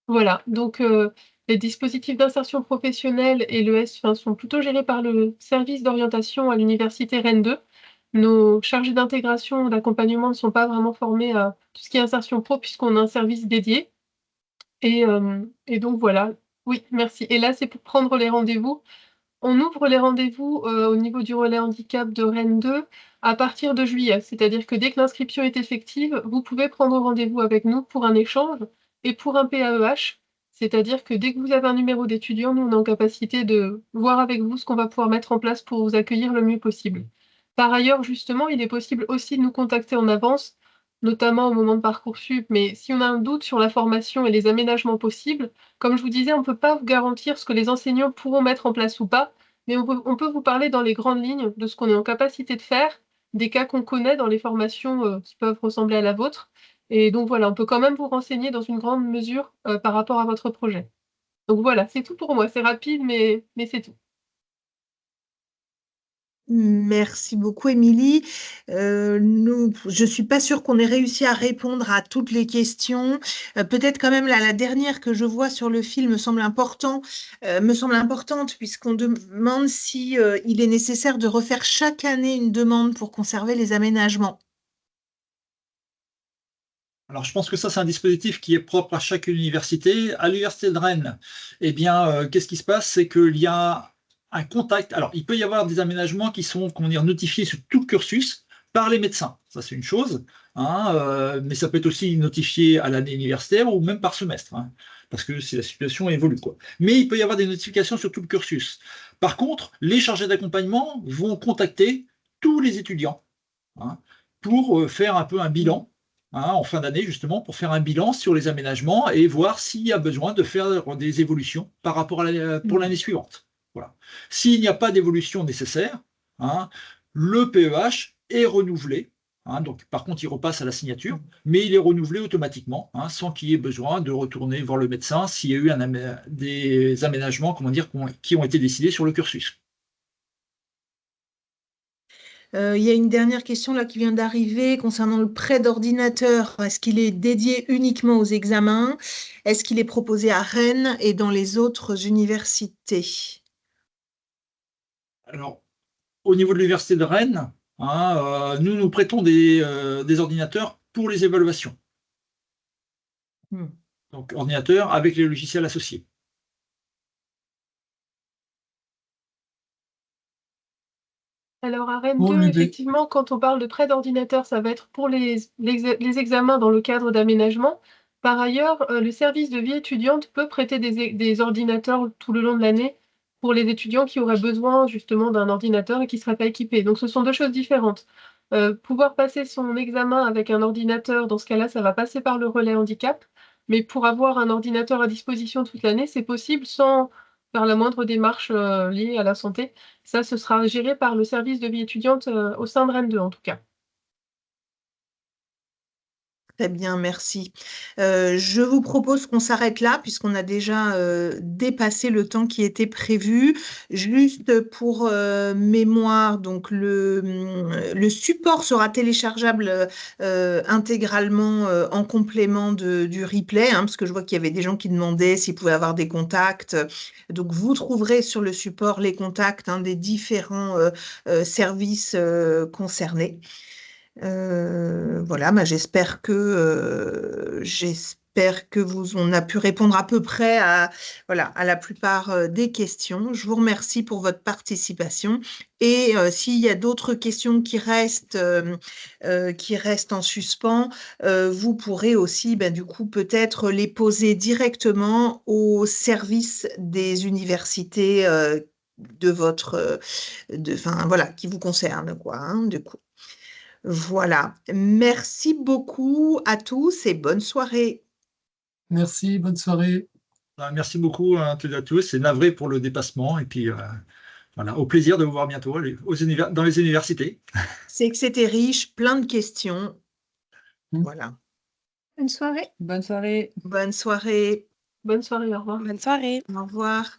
Voilà, donc les dispositifs d'insertion professionnelle et l'ES sont plutôt gérés par le service d'orientation à l'université Rennes 2. Nos chargés d'intégration ou d'accompagnement ne sont pas vraiment formés à tout ce qui est insertion pro puisqu'on a un service dédié. Et donc voilà, oui, merci. Et là, c'est pour prendre les rendez-vous. On ouvre les rendez-vous au niveau du relais handicap de Rennes 2 à partir de juillet. C'est-à-dire que dès que l'inscription est effective, vous pouvez prendre rendez-vous avec nous pour un échange et pour un PAEH. C'est-à-dire que dès que vous avez un numéro d'étudiant, nous, on est en capacité de voir avec vous ce qu'on va pouvoir mettre en place pour vous accueillir le mieux possible. Par ailleurs, justement, il est possible aussi de nous contacter en avance, notamment au moment de Parcoursup, mais si on a un doute sur la formation et les aménagements possibles, comme je vous disais, on ne peut pas vous garantir ce que les enseignants pourront mettre en place ou pas, mais on peut vous parler dans les grandes lignes de ce qu'on est en capacité de faire, des cas qu'on connaît dans les formations qui peuvent ressembler à la vôtre. Et donc voilà, on peut quand même vous renseigner dans une grande mesure par rapport à votre projet. Donc voilà, c'est tout pour moi. C'est rapide, mais c'est tout. Merci beaucoup, Émilie. Je ne suis pas sûre qu'on ait réussi à répondre à toutes les questions. Peut-être quand même la dernière que je vois sur le fil me semble importante puisqu'on demande si il est nécessaire de refaire chaque année une demande pour conserver les aménagements. Alors, je pense que ça, c'est un dispositif qui est propre à chaque université. À l'université de Rennes, eh bien, qu'est-ce qui se passe? C'est qu'il y a un contact. Alors, il peut y avoir des aménagements qui sont, comment dire, notifiés sur tout le cursus par les médecins. Ça, c'est une chose. Mais ça peut être aussi notifié à l'année universitaire ou même par semestre, parce que si la situation évolue, quoi. Mais il peut y avoir des notifications sur tout le cursus. Par contre, les chargés d'accompagnement vont contacter tous les étudiants pour faire un peu un bilan. En fin d'année, justement, pour faire un bilan sur les aménagements et voir s'il y a besoin de faire des évolutions par rapport à pour l'année suivante. Voilà. S'il n'y a pas d'évolution nécessaire, le PEH est renouvelé. Donc, par contre, il repasse à la signature, mais il est renouvelé automatiquement, sans qu'il y ait besoin de retourner voir le médecin s'il y a eu des aménagements, comment dire, qui ont été décidés sur le cursus. Il y a une dernière question là qui vient d'arriver concernant le prêt d'ordinateur. Est-ce qu'il est dédié uniquement aux examens? Est-ce qu'il est proposé à Rennes et dans les autres universités? Alors, au niveau de l'université de Rennes, nous prêtons des ordinateurs pour les évaluations. Donc, ordinateurs avec les logiciels associés. Alors à Rennes 2, effectivement, quand on parle de prêt d'ordinateur, ça va être pour les examens dans le cadre d'aménagement. Par ailleurs, le service de vie étudiante peut prêter des ordinateurs tout le long de l'année pour les étudiants qui auraient besoin justement d'un ordinateur et qui ne seraient pas équipés. Donc ce sont deux choses différentes. Pouvoir passer son examen avec un ordinateur, dans ce cas-là, ça va passer par le relais handicap. Mais pour avoir un ordinateur à disposition toute l'année, c'est possible sans faire la moindre démarche liée à la santé. Ça, ce sera géré par le service de vie étudiante au sein de Rennes 2, en tout cas. Très bien, merci. Je vous propose qu'on s'arrête là, puisqu'on a déjà dépassé le temps qui était prévu. Juste pour mémoire, donc le support sera téléchargeable intégralement en complément du replay, parce que je vois qu'il y avait des gens qui demandaient s'ils pouvaient avoir des contacts. Donc, vous trouverez sur le support les contacts des différents services concernés. Voilà, j'espère que j'espère que on a pu répondre à peu près à la plupart des questions. Je vous remercie pour votre participation. Et s'il y a d'autres questions qui restent en suspens, vous pourrez aussi, du coup, peut-être les poser directement au service des universités qui vous concernent, quoi, hein, du coup. Voilà. Merci beaucoup à tous et bonne soirée. Merci, bonne soirée. Merci beaucoup à toutes et à tous. C'est navré pour le dépassement. Et puis, voilà, au plaisir de vous voir bientôt dans les universités. C'est que c'était riche, plein de questions. Voilà. Bonne soirée. Bonne soirée. Bonne soirée. Bonne soirée, au revoir. Bonne soirée. Au revoir.